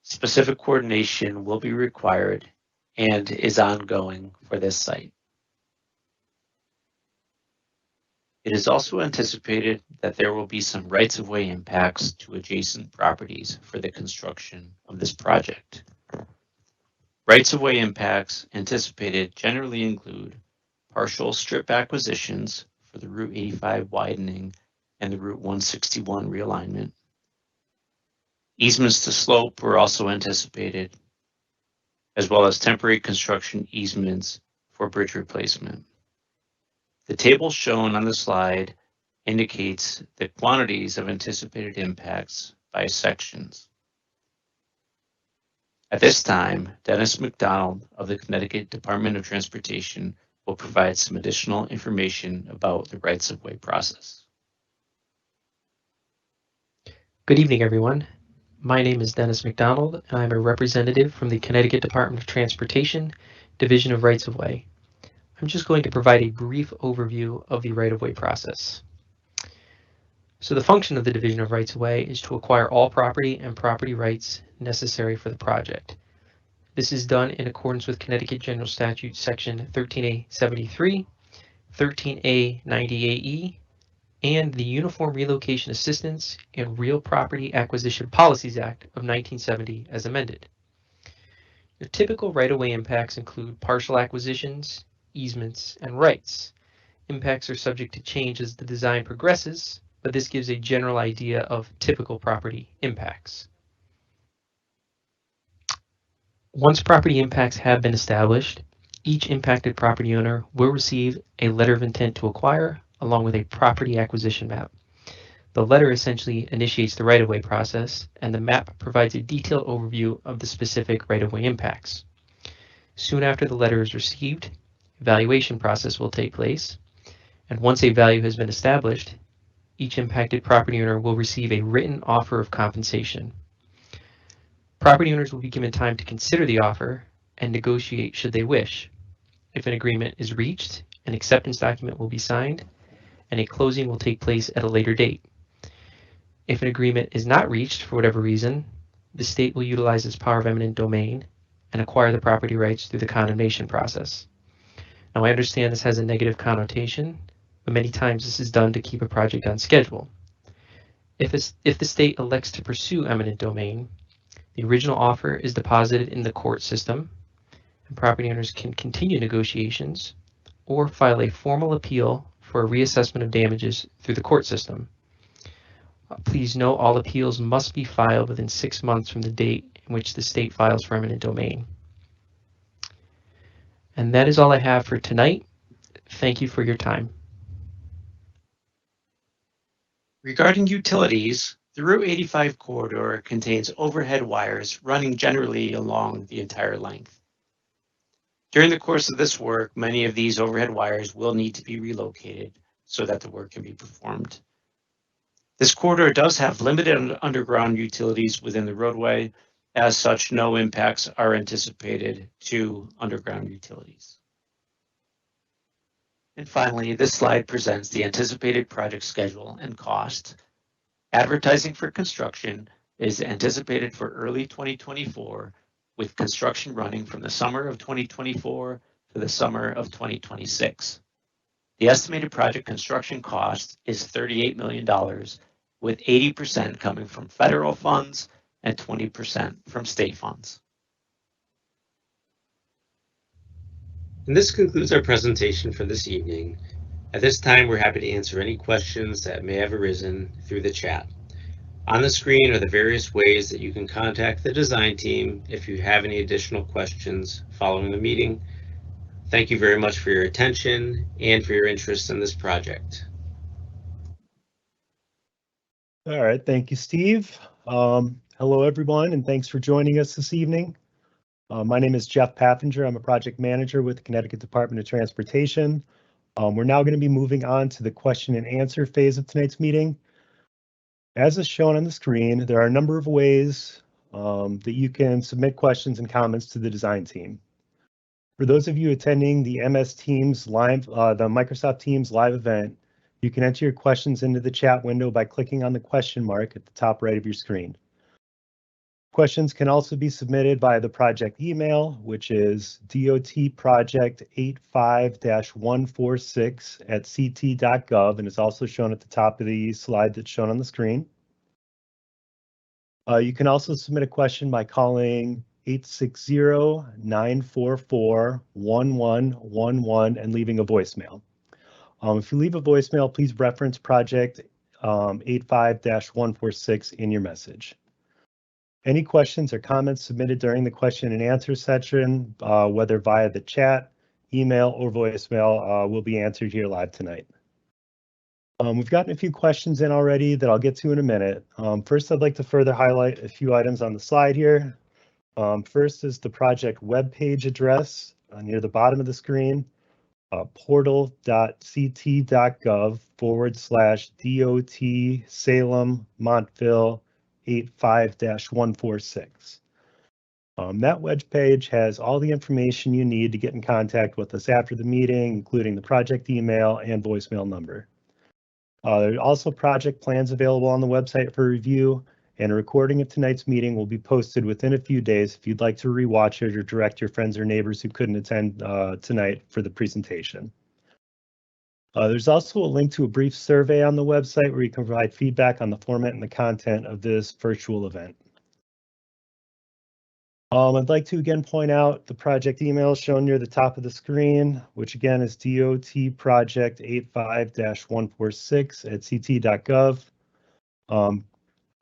Specific coordination will be required and is ongoing for this site. It is also anticipated that there will be some rights-of-way impacts to adjacent properties for the construction of this project. Rights-of-way impacts anticipated generally include partial strip acquisitions for the Route 85 widening and the Route 161 realignment. Easements to slope were also anticipated, as well as temporary construction easements for bridge replacement. The table shown on the slide indicates the quantities of anticipated impacts by sections. At this time, Dennis McDonald of the Connecticut Department of Transportation will provide some additional information about the rights-of-way process. Good evening, everyone. My name is Dennis McDonald, and I'm a representative from the Connecticut Department of Transportation, Division of Rights-of-Way. I'm just going to provide a brief overview of the right-of-way process. So the function of the Division of Rights-of-Way is to acquire all property and property rights necessary for the project. This is done in accordance with Connecticut General Statute Section 13A73, 13A98E, and the Uniform Relocation Assistance and Real Property Acquisition Policies Act of 1970 as amended. Your typical right-of-way impacts include partial acquisitions, easements, and rights. Impacts are subject to change as the design progresses, but this gives a general idea of typical property impacts. Once property impacts have been established, each impacted property owner will receive a letter of intent to acquire along with a property acquisition map. The letter essentially initiates the right-of-way process, and the map provides a detailed overview of the specific right-of-way impacts. Soon after the letter is received, evaluation process will take place, and once a value has been established, each impacted property owner will receive a written offer of compensation. Property owners will be given time to consider the offer and negotiate should they wish. If an agreement is reached, an acceptance document will be signed, and a closing will take place at a later date. If an agreement is not reached for whatever reason, the state will utilize its power of eminent domain and acquire the property rights through the condemnation process. Now, I understand this has a negative connotation, but many times this is done to keep a project on schedule. If the state elects to pursue eminent domain, the original offer is deposited in the court system, and property owners can continue negotiations or file a formal appeal for a reassessment of damages through the court system. Please note all appeals must be filed within 6 months from the date in which the state files for eminent domain. And that is all I have for tonight. Thank you for your time. Regarding utilities, the Route 85 corridor contains overhead wires running generally along the entire length. During the course of this work, many of these overhead wires will need to be relocated so that the work can be performed. This corridor does have limited underground utilities within the roadway. As such, no impacts are anticipated to underground utilities. And finally, this slide presents the anticipated project schedule and cost. Advertising for construction is anticipated for early 2024, with construction running from the summer of 2024 to the summer of 2026. The estimated project construction cost is $38 million, with 80% coming from federal funds and 20% from state funds. And this concludes our presentation for this evening. At this time, we're happy to answer any questions that may have arisen through the chat. On the screen are the various ways that you can contact the design team if you have any additional questions following the meeting. Thank you very much for your attention and for your interest in this project. All right, thank you, Steve. Hello, everyone, and thanks for joining us this evening. My name is Jeff Pappinger. I'm a project manager with the Connecticut Department of Transportation. We're now going to be moving on to the question and answer phase of tonight's meeting. As is shown on the screen, there are a number of ways that you can submit questions and comments to the design team. For those of you attending the MS Teams live, the Microsoft Teams live event, you can enter your questions into the chat window by clicking on the question mark at the top right of your screen. Questions can also be submitted via the project email, which is dotproject85-146@ct.gov, and is also shown at the top of the slide that's shown on the screen. You can also submit a question by calling 860-944-1111 and leaving a voicemail. If you leave a voicemail, please reference project 85-146 in your message. Any questions or comments submitted during the question and answer section, whether via the chat, email, or voicemail, will be answered here live tonight. We've gotten a few questions in already that I'll get to in a minute. First, I'd like to further highlight a few items on the slide here. First is the project webpage address near the bottom of the screen, portal.ct.gov/DOT Salem Montville 85-146. That web page has all the information you need to get in contact with us after the meeting, including the project email and voicemail number. There are also project plans available on the website for review, and a recording of tonight's meeting will be posted within a few days if you'd like to rewatch it or direct your friends or neighbors who couldn't attend tonight for the presentation. There's also a link to a brief survey on the website where you can provide feedback on the format and the content of this virtual event. I'd like to again point out the project email shown near the top of the screen, which again is dotproject85-146@ct.gov.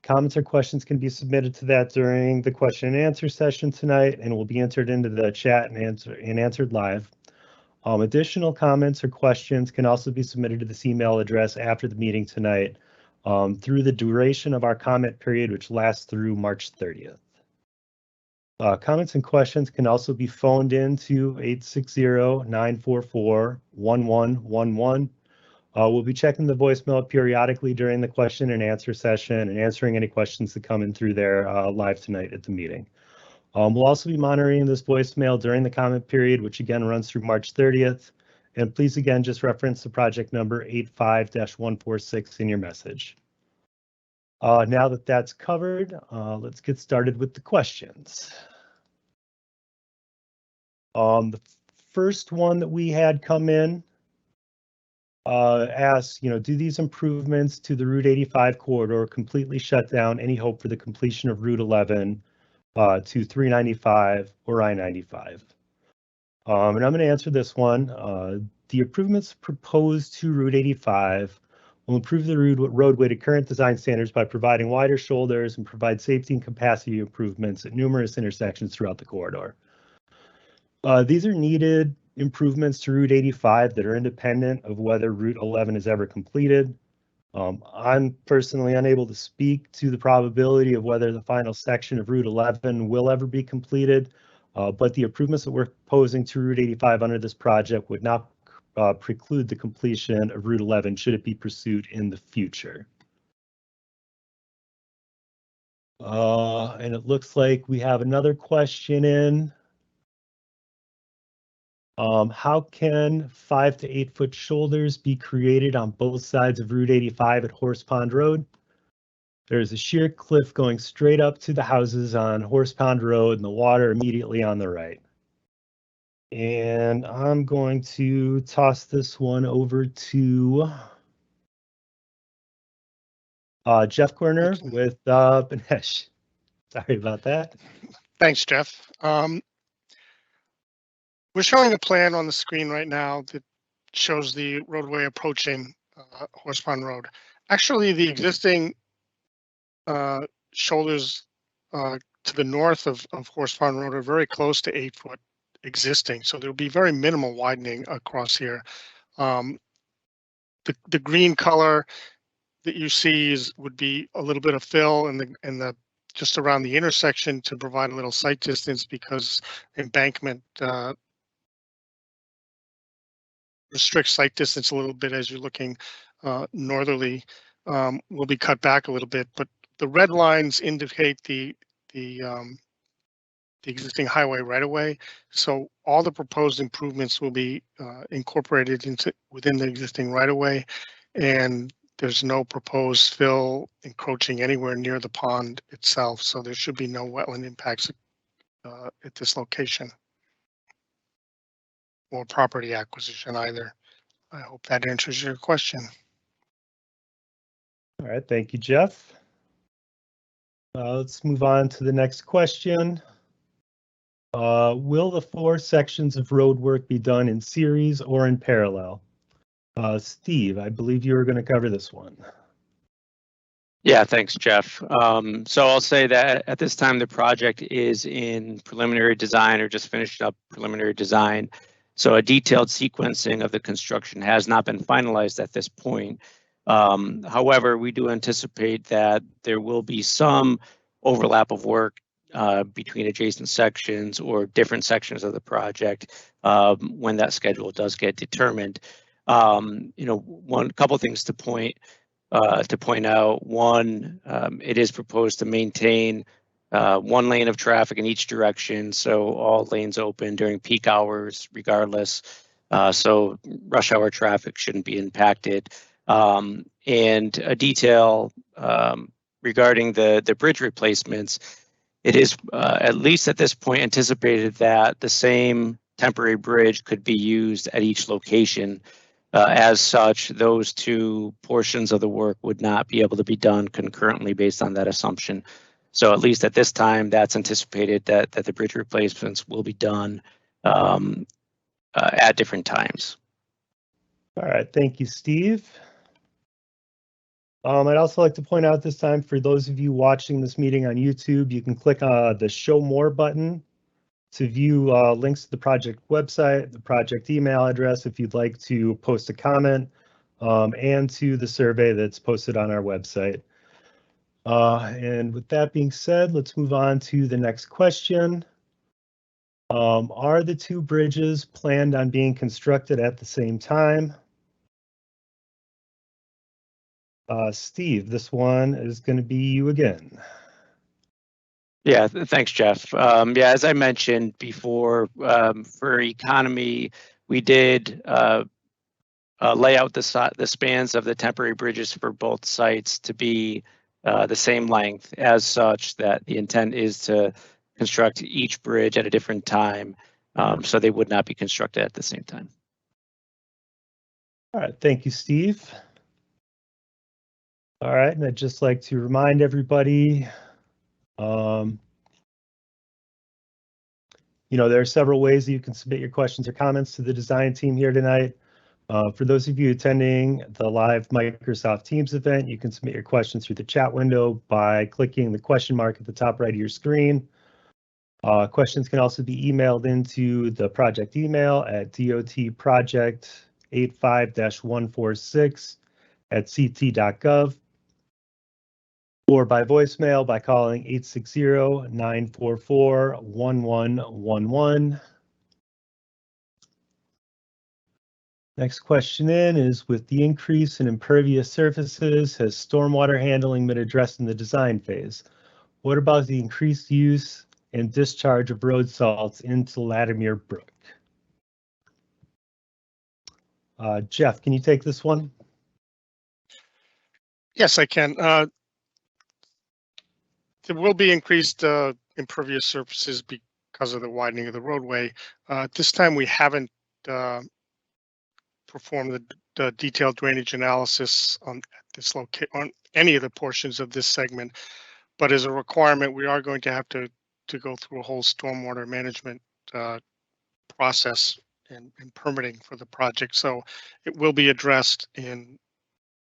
Comments or questions can be submitted to that during the question and answer session tonight and will be entered into the chat and answered live. Additional comments or questions can also be submitted to this email address after the meeting tonight through the duration of our comment period, which lasts through March 30th. Comments and questions can also be phoned in to 860-944-1111. We'll be checking the voicemail periodically during the question and answer session and answering any questions that come in through there live tonight at the meeting. We'll also be monitoring this voicemail during the comment period, which again runs through March 30th. And please again, just reference the project number 85-146 in your message. Now that that's covered, let's get started with the questions. The first one that we had come in asks, do these improvements to the Route 85 corridor completely shut down any hope for the completion of Route 11 to 395 or I-95? And I'm going to answer this one. The improvements proposed to Route 85 will improve the roadway to current design standards by providing wider shoulders and provide safety and capacity improvements at numerous intersections throughout the corridor. These are needed improvements to Route 85 that are independent of whether Route 11 is ever completed. I'm personally unable to speak to the probability of whether the final section of Route 11 will ever be completed, but the improvements that we're proposing to Route 85 under this project would not preclude the completion of Route 11 should it be pursued in the future. And it looks like we have another question in. How can 5 to 8 foot shoulders be created on both sides of Route 85 at Horse Pond Road? There's a sheer cliff going straight up to the houses on Horse Pond Road and the water immediately on the right. And I'm going to toss this one over to Jeff Corner with Banesh. Sorry about that. Thanks, Jeff. We're showing a plan on the screen right now that shows the roadway approaching Horse Pond Road. Actually, the existing shoulders to the north of Horse Pond Road are very close to 8 foot existing, so there'll be very minimal widening across here. The green color that you see would be a little bit of fill and the just around the intersection to provide a little sight distance, because embankment restricts sight distance a little bit as you're looking northerly. Will be cut back a little bit, but the red lines indicate the existing highway right of way. So all the proposed improvements will be incorporated within the existing right of way, and there's no proposed fill encroaching anywhere near the pond itself. So there should be no wetland impacts at this location, or property acquisition either. I hope that answers your question. All right, thank you, Jeff. Let's move on to the next question. Will the 4 sections of road work be done in series or in parallel? Steve, I believe you were going to cover this one. Yeah, thanks, Jeff. So I'll say that at this time, the project is in preliminary design or just finished up preliminary design. So a detailed sequencing of the construction has not been finalized at this point. However, we do anticipate that there will be some overlap of work between adjacent sections or different sections of the project when that schedule does get determined. One couple things to point out. One, it is proposed to maintain 1 lane of traffic in each direction, so all lanes open during peak hours regardless. So rush hour traffic shouldn't be impacted. And a detail regarding the bridge replacements, it is at least at this point anticipated that the same temporary bridge could be used at each location. As such, those 2 portions of the work would not be able to be done concurrently based on that assumption. So at least at this time, that's anticipated that the bridge replacements will be done at different times. All right, thank you, Steve. I'd also like to point out this time, for those of you watching this meeting on YouTube, you can click on the Show More button to view links to the project website, the project email address if you'd like to post a comment, and to the survey that's posted on our website. And with that being said, let's move on to the next question. Are the 2 bridges planned on being constructed at the same time? Steve, this one is going to be you again. Yeah, thanks, Jeff. Yeah, as I mentioned before, for economy, we did lay out the spans of the temporary bridges for both sites to be the same length, as such that the intent is to construct each bridge at a different time So they would not be constructed at the same time. All right, thank you, Steve. All right, and I'd just like to remind everybody, there are several ways that you can submit your questions or comments to the design team here tonight. For those of you attending the live Microsoft Teams event, you can submit your questions through the chat window by clicking the question mark at the top right of your screen. Questions can also be emailed into the project email at dotproject85-146@ct.gov or by voicemail by calling 860-944-1111. Next question is, with the increase in impervious surfaces, has stormwater handling been addressed in the design phase? What about the increased use and discharge of road salts into Latimer Brook? Jeff, can you take this one? Yes, I can. There will be increased impervious surfaces because of the widening of the roadway. At this time, we haven't performed the detailed drainage analysis on any of the portions of this segment, but as a requirement, we are going to have to go through a whole stormwater management process and permitting for the project. So it will be addressed in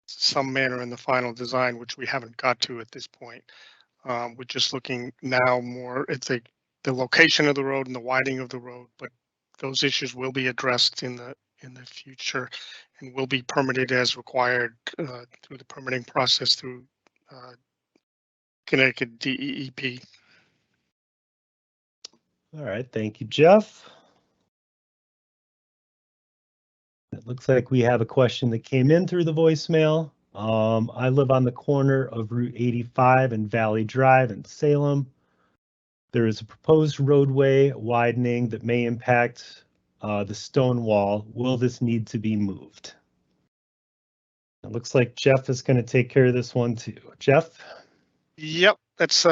some manner in the final design, which we haven't got to at this point. We're just looking now more at the location of the road and the widening of the road, but those issues will be addressed in the future and will be permitted as required through the permitting process through Connecticut DEEP. All right, thank you, Jeff. It looks like we have a question that came in through the voicemail. I live on the corner of Route 85 and Valley Drive in Salem. There is a proposed roadway widening that may impact the stone wall. Will this need to be moved? It looks like Jeff is going to take care of this one too. Jeff? Yep, that's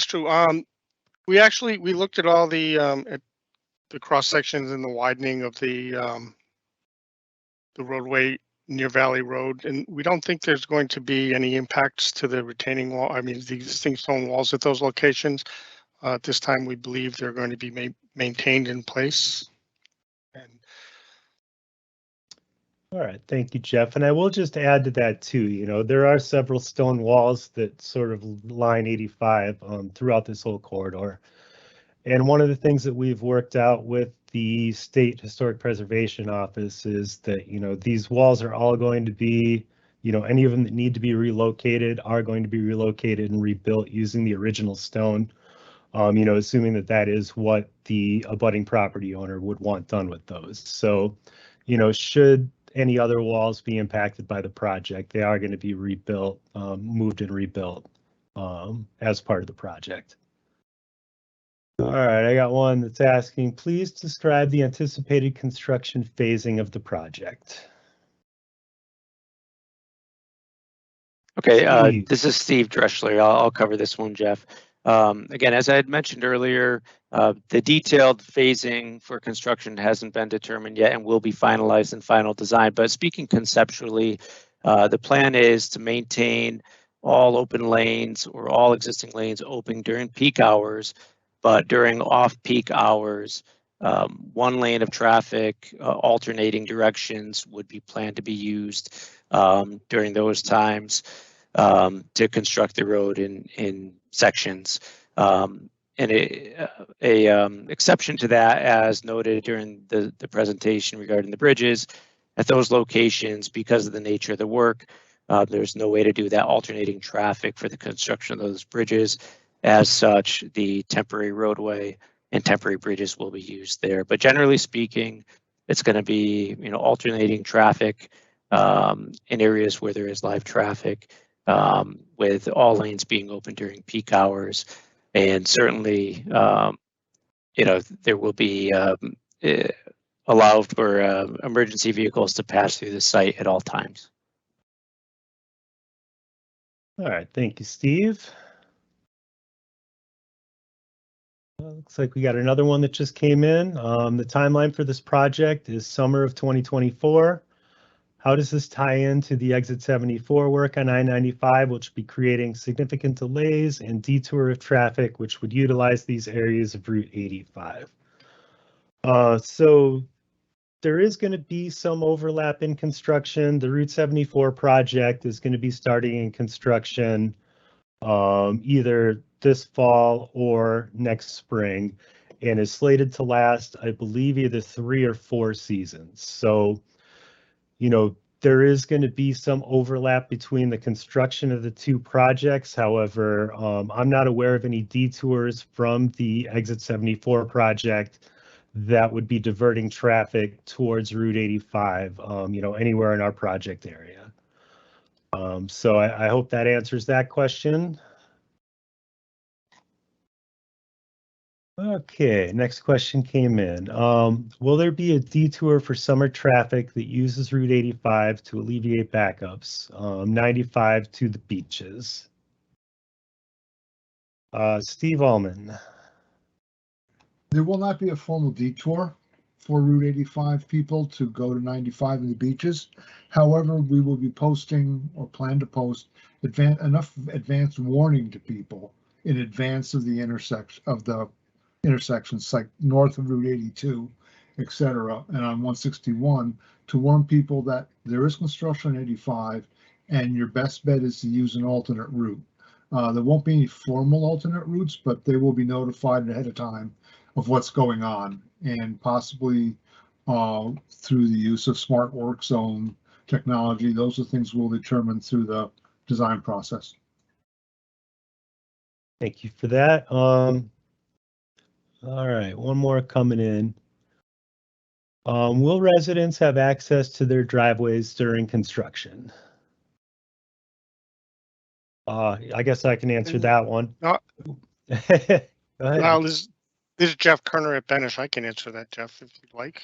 true. We looked at all the cross sections and the widening of the roadway near Valley Road, and we don't think there's going to be any impacts to the retaining wall. I mean, the existing stone walls at those locations. At this time, we believe they're going to be maintained in place. And all right, thank you, Jeff. And I will just add to that too, there are several stone walls that sort of line 85 throughout this whole corridor. And one of the things that we've worked out with the State Historic Preservation Office is that, these walls are all going to be, any of them that need to be relocated are going to be relocated and rebuilt using the original stone, assuming that is what the abutting property owner would want done with those. So, should any other walls be impacted by the project, they are going to be rebuilt, moved and rebuilt as part of the project. All right, I got one that's asking, please describe the anticipated construction phasing of the project. Okay, this is Steve Dreschler. I'll cover this one, Jeff. Again, as I had mentioned earlier, the detailed phasing for construction hasn't been determined yet and will be finalized in final design. But speaking conceptually, the plan is to maintain all open lanes or all existing lanes open during peak hours. But during off-peak hours, one lane of traffic alternating directions would be planned to be used during those times to construct the road in sections. And a exception to that, as noted during the presentation regarding the bridges, at those locations, because of the nature of the work, there's no way to do that alternating traffic for the construction of those bridges. As such, the temporary roadway and temporary bridges will be used there. But generally speaking, it's going to be alternating traffic in areas where there is live traffic, with all lanes being open during peak hours. And certainly, there will be allowed for emergency vehicles to pass through the site at all times. All right, thank you, Steve. Looks like we got another one that just came in. The timeline for this project is summer of 2024. How does this tie into the exit 74 work on I-95, which would be creating significant delays and detour of traffic, which would utilize these areas of Route 85? So there is going to be some overlap in construction. The Route 74 project is going to be starting in construction either this fall or next spring, and is slated to last, I believe, either 3 or 4 seasons. So, there is going to be some overlap between the construction of the two projects. However, I'm not aware of any detours from the Exit 74 project that would be diverting traffic towards Route 85, anywhere in our project area. So I hope that answers that question. Okay, next question came in. Will there be a detour for summer traffic that uses Route 85 to alleviate backups? 95 to the beaches. Steve Allman. There will not be a formal detour for Route 85 people to go to 95 in the beaches. However, we will be posting or plan to post enough advanced warning to people in advance of the intersections like north of Route 82, etc., and on 161 to warn people that there is construction on 85 and your best bet is to use an alternate route. There won't be any formal alternate routes, but they will be notified ahead of time of what's going on, and possibly through the use of smart work zone technology. Those are things we'll determine through the design process. Thank you for that. All right, one more coming in. Will residents have access to their driveways during construction? I guess I can answer that one. No. Go ahead. Well, this is Jeff Kerner at Benish. I can answer that, Jeff, if you'd like.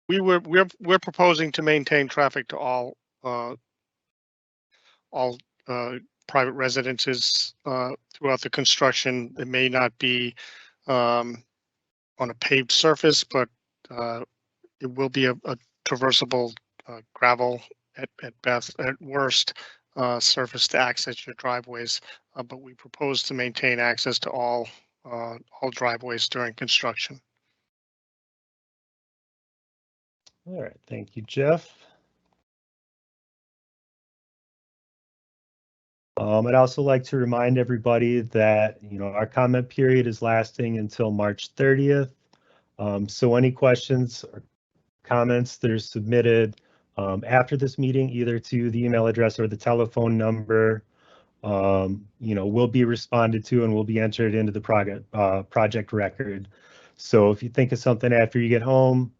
We're proposing to maintain traffic to all private residences throughout the construction. It may not be on a paved surface, but it will be a traversable gravel at best, at worst, surface to access your driveways. But we propose to maintain access to all driveways during construction. All right, thank you, Jeff. I'd also like to remind everybody that, our comment period is lasting until March 30th. So any questions or comments that are submitted after this meeting, either to the email address or the telephone number, will be responded to and will be entered into the project record. So if you think of something after you get home,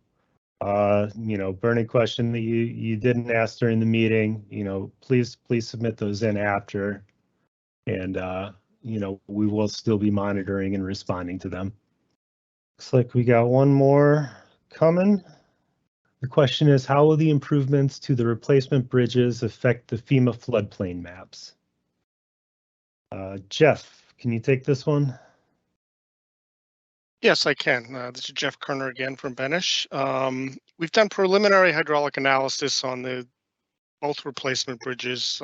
burning question that you didn't ask during the meeting, please submit those in after, and we will still be monitoring and responding to them. Looks like we got one more coming. The question is, how will the improvements to the replacement bridges affect the FEMA floodplain maps? Jeff, can you take this one? Yes, I can. This is Jeff Kerner again from Benish. We've done preliminary hydraulic analysis on both replacement bridges.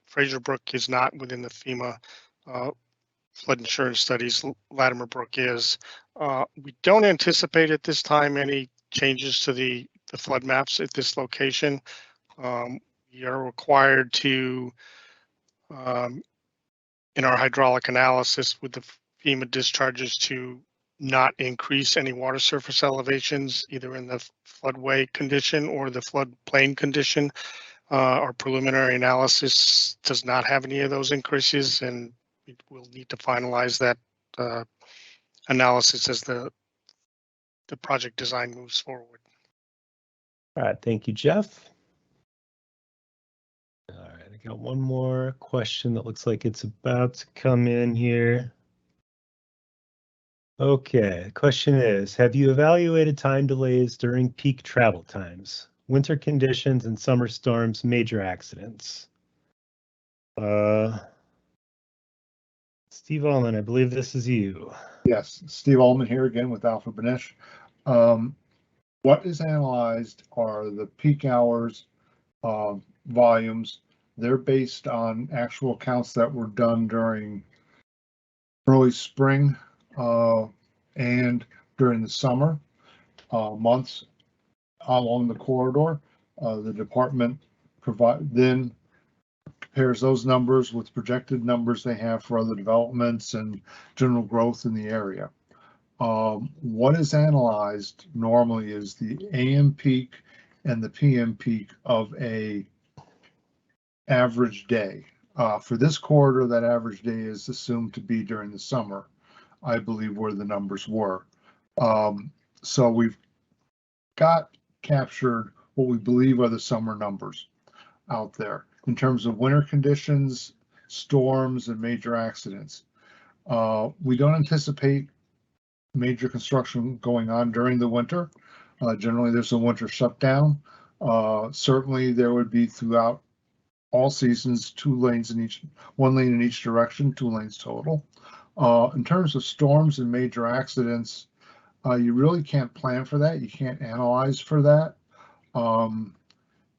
Fraser Brook is not within the FEMA flood insurance studies. Latimer Brook is. We don't anticipate at this time any changes to the flood maps at this location. We are required to, in our hydraulic analysis with the FEMA discharges, to not increase any water surface elevations, either in the floodway condition or the floodplain condition. Our preliminary analysis does not have any of those increases, and we'll need to finalize that analysis as the project design moves forward. All right, thank you, Jeff. All right, I got one more question that looks like it's about to come in here. Okay, the question is, have you evaluated time delays during peak travel times, winter conditions and summer storms, major accidents? Steve Ullman, I believe this is you. Yes, Steve Ullman here again with Alpha Benish. What is analyzed are the peak hours volumes. They're based on actual counts that were done during early spring and during the summer months along the corridor. The department then compares those numbers with projected numbers they have for other developments and general growth in the area. What is analyzed normally is the AM peak and the PM peak of a average day. For this corridor, that average day is assumed to be during the summer, I believe, where the numbers were. So we've got captured what we believe are the summer numbers out there in terms of winter conditions, storms, and major accidents. We don't anticipate major construction going on during the winter. Generally, there's a winter shutdown. Certainly, there would be throughout all seasons, 2 lanes in each, 1 lane in each direction, 2 lanes total. In terms of storms and major accidents, you really can't plan for that. You can't analyze for that.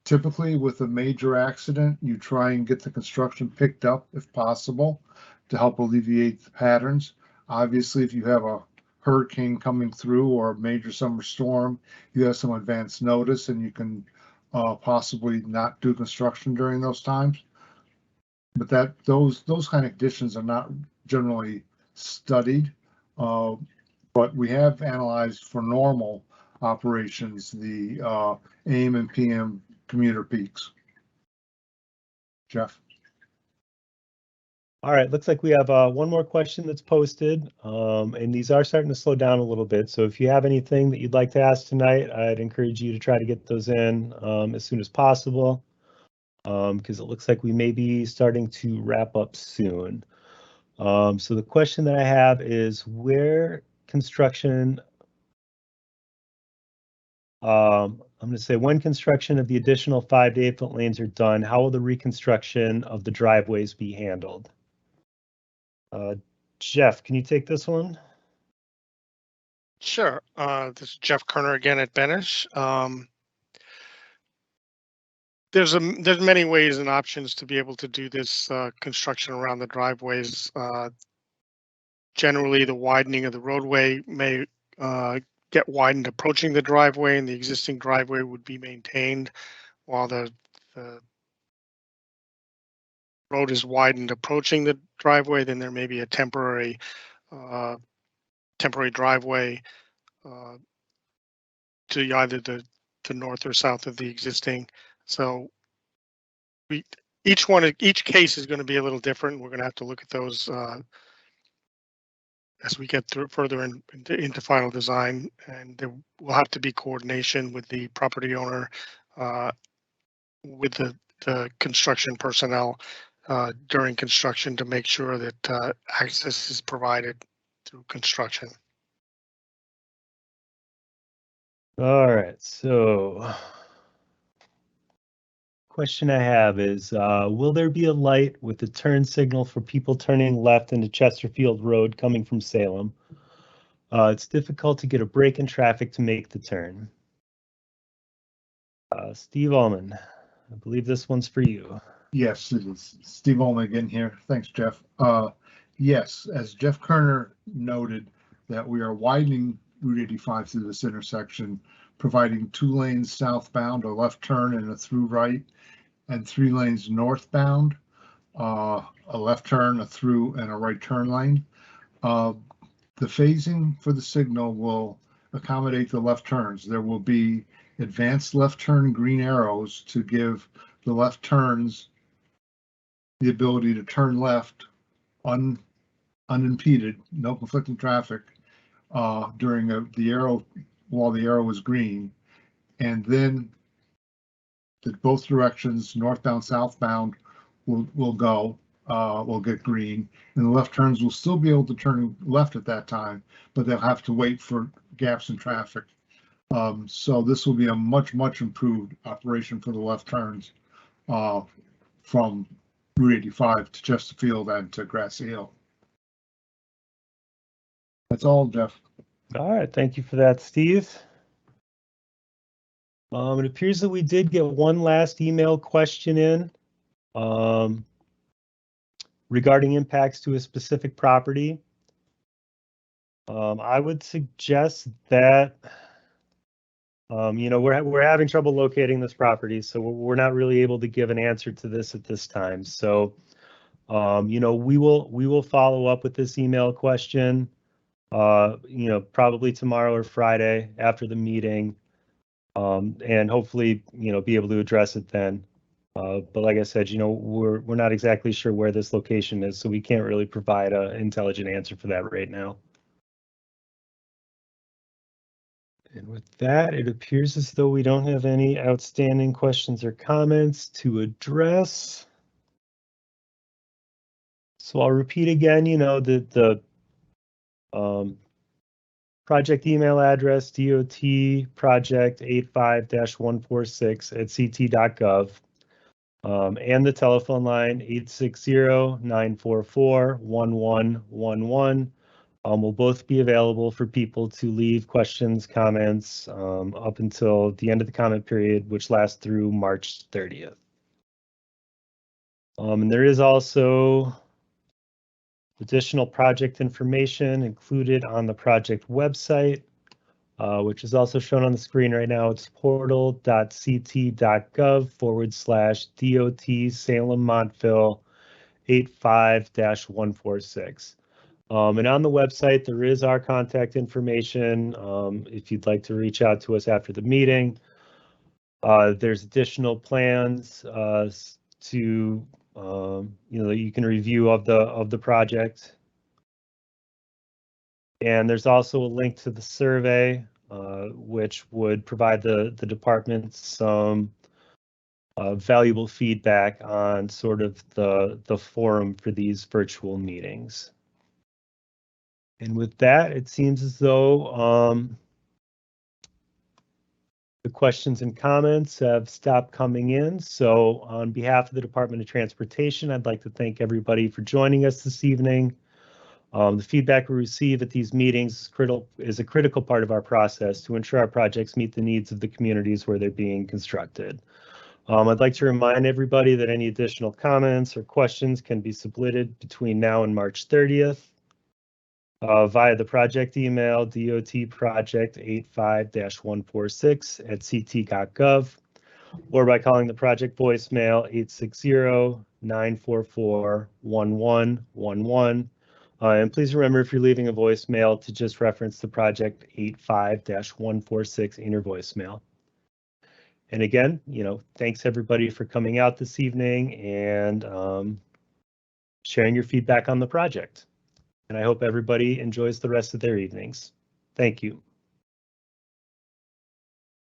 Typically, with a major accident, you try and get the construction picked up if possible to help alleviate the patterns. Obviously, if you have a hurricane coming through or a major summer storm, you have some advance notice and you can possibly not do construction during those times. But those kind of conditions are not generally studied. But we have analyzed for normal operations the AM and PM commuter peaks. Jeff. All right, looks like we have one more question that's posted, and these are starting to slow down a little bit. So if you have anything that you'd like to ask tonight, I'd encourage you to try to get those in as soon as possible, because it looks like we may be starting to wrap up soon. So the question that I have is where construction, I'm going to say when construction of the additional 5 to 8 foot lanes are done, how will the reconstruction of the driveways be handled? Jeff, can you take this one? Sure. This is Jeff Kerner again at Benish. There's many ways and options to be able to do this construction around the driveways. Generally, the widening of the roadway may get widened approaching the driveway, and the existing driveway would be maintained while the road is widened approaching the driveway. Then there may be a temporary driveway to either the north or south of the existing. So each case is going to be a little different. We're going to have to look at those as we get further into final design, and there will have to be coordination with the property owner, with the construction personnel during construction to make sure that access is provided through construction. All right, so question I have is, will there be a light with a turn signal for people turning left into Chesterfield Road coming from Salem? It's difficult to get a break in traffic to make the turn. Steve Ullman, I believe this one's for you. Yes, it is. Steve Ullman again here. Thanks, Jeff. Yes, as Jeff Kerner noted, that we are widening Route 85 through this intersection, providing 2 lanes southbound, a left turn and a through right, and 3 lanes northbound, a left turn, a through, and a right turn lane. The phasing for the signal will accommodate the left turns. There will be advanced left turn green arrows to give the left turns the ability to turn left unimpeded, no conflicting traffic during the arrow, while the arrow is green, and then both directions, northbound, southbound, will get green, and the left turns will still be able to turn left at that time, but they'll have to wait for gaps in traffic. So this will be a much improved operation for the left turns from Route 85 to Chesterfield and to Grassy Hill. That's all, Jeff. All right, thank you for that, Steve. It appears that we did get one last email question in regarding impacts to a specific property. I would suggest that, we're having trouble locating this property, so we're not really able to give an answer to this at this time. So, we will follow up with this email question, probably tomorrow or Friday after the meeting, and hopefully, be able to address it then. But like I said, we're not exactly sure where this location is, so we can't really provide an intelligent answer for that right now. And with that, it appears as though we don't have any outstanding questions or comments to address. So I'll repeat again, the project email address, DOT project 85-146@ct.gov, and the telephone line 860-944-1111. Will both be available for people to leave questions, comments up until the end of the comment period, which lasts through March 30th. And there is also additional project information included on the project website, which is also shown on the screen right now. It's portal.ct.gov/DOT Salem Montville 85-146. And on the website, there is our contact information if you'd like to reach out to us after the meeting. There's additional plans to, you can review of the project. And there's also a link to the survey, which would provide the department some valuable feedback on sort of the forum for these virtual meetings. And with that, it seems as though the questions and comments have stopped coming in. So on behalf of the Department of Transportation, I'd like to thank everybody for joining us this evening. The feedback we receive at these meetings is a critical part of our process to ensure our projects meet the needs of the communities where they're being constructed. I'd like to remind everybody that any additional comments or questions can be submitted between now and March 30th. Via the project email, dotproject85-146@ct.gov, or by calling the project voicemail 860-944-1111. And please remember, if you're leaving a voicemail, to just reference the project 85-146 in your voicemail. And again, thanks everybody for coming out this evening and sharing your feedback on the project. And I hope everybody enjoys the rest of their evenings. Thank you.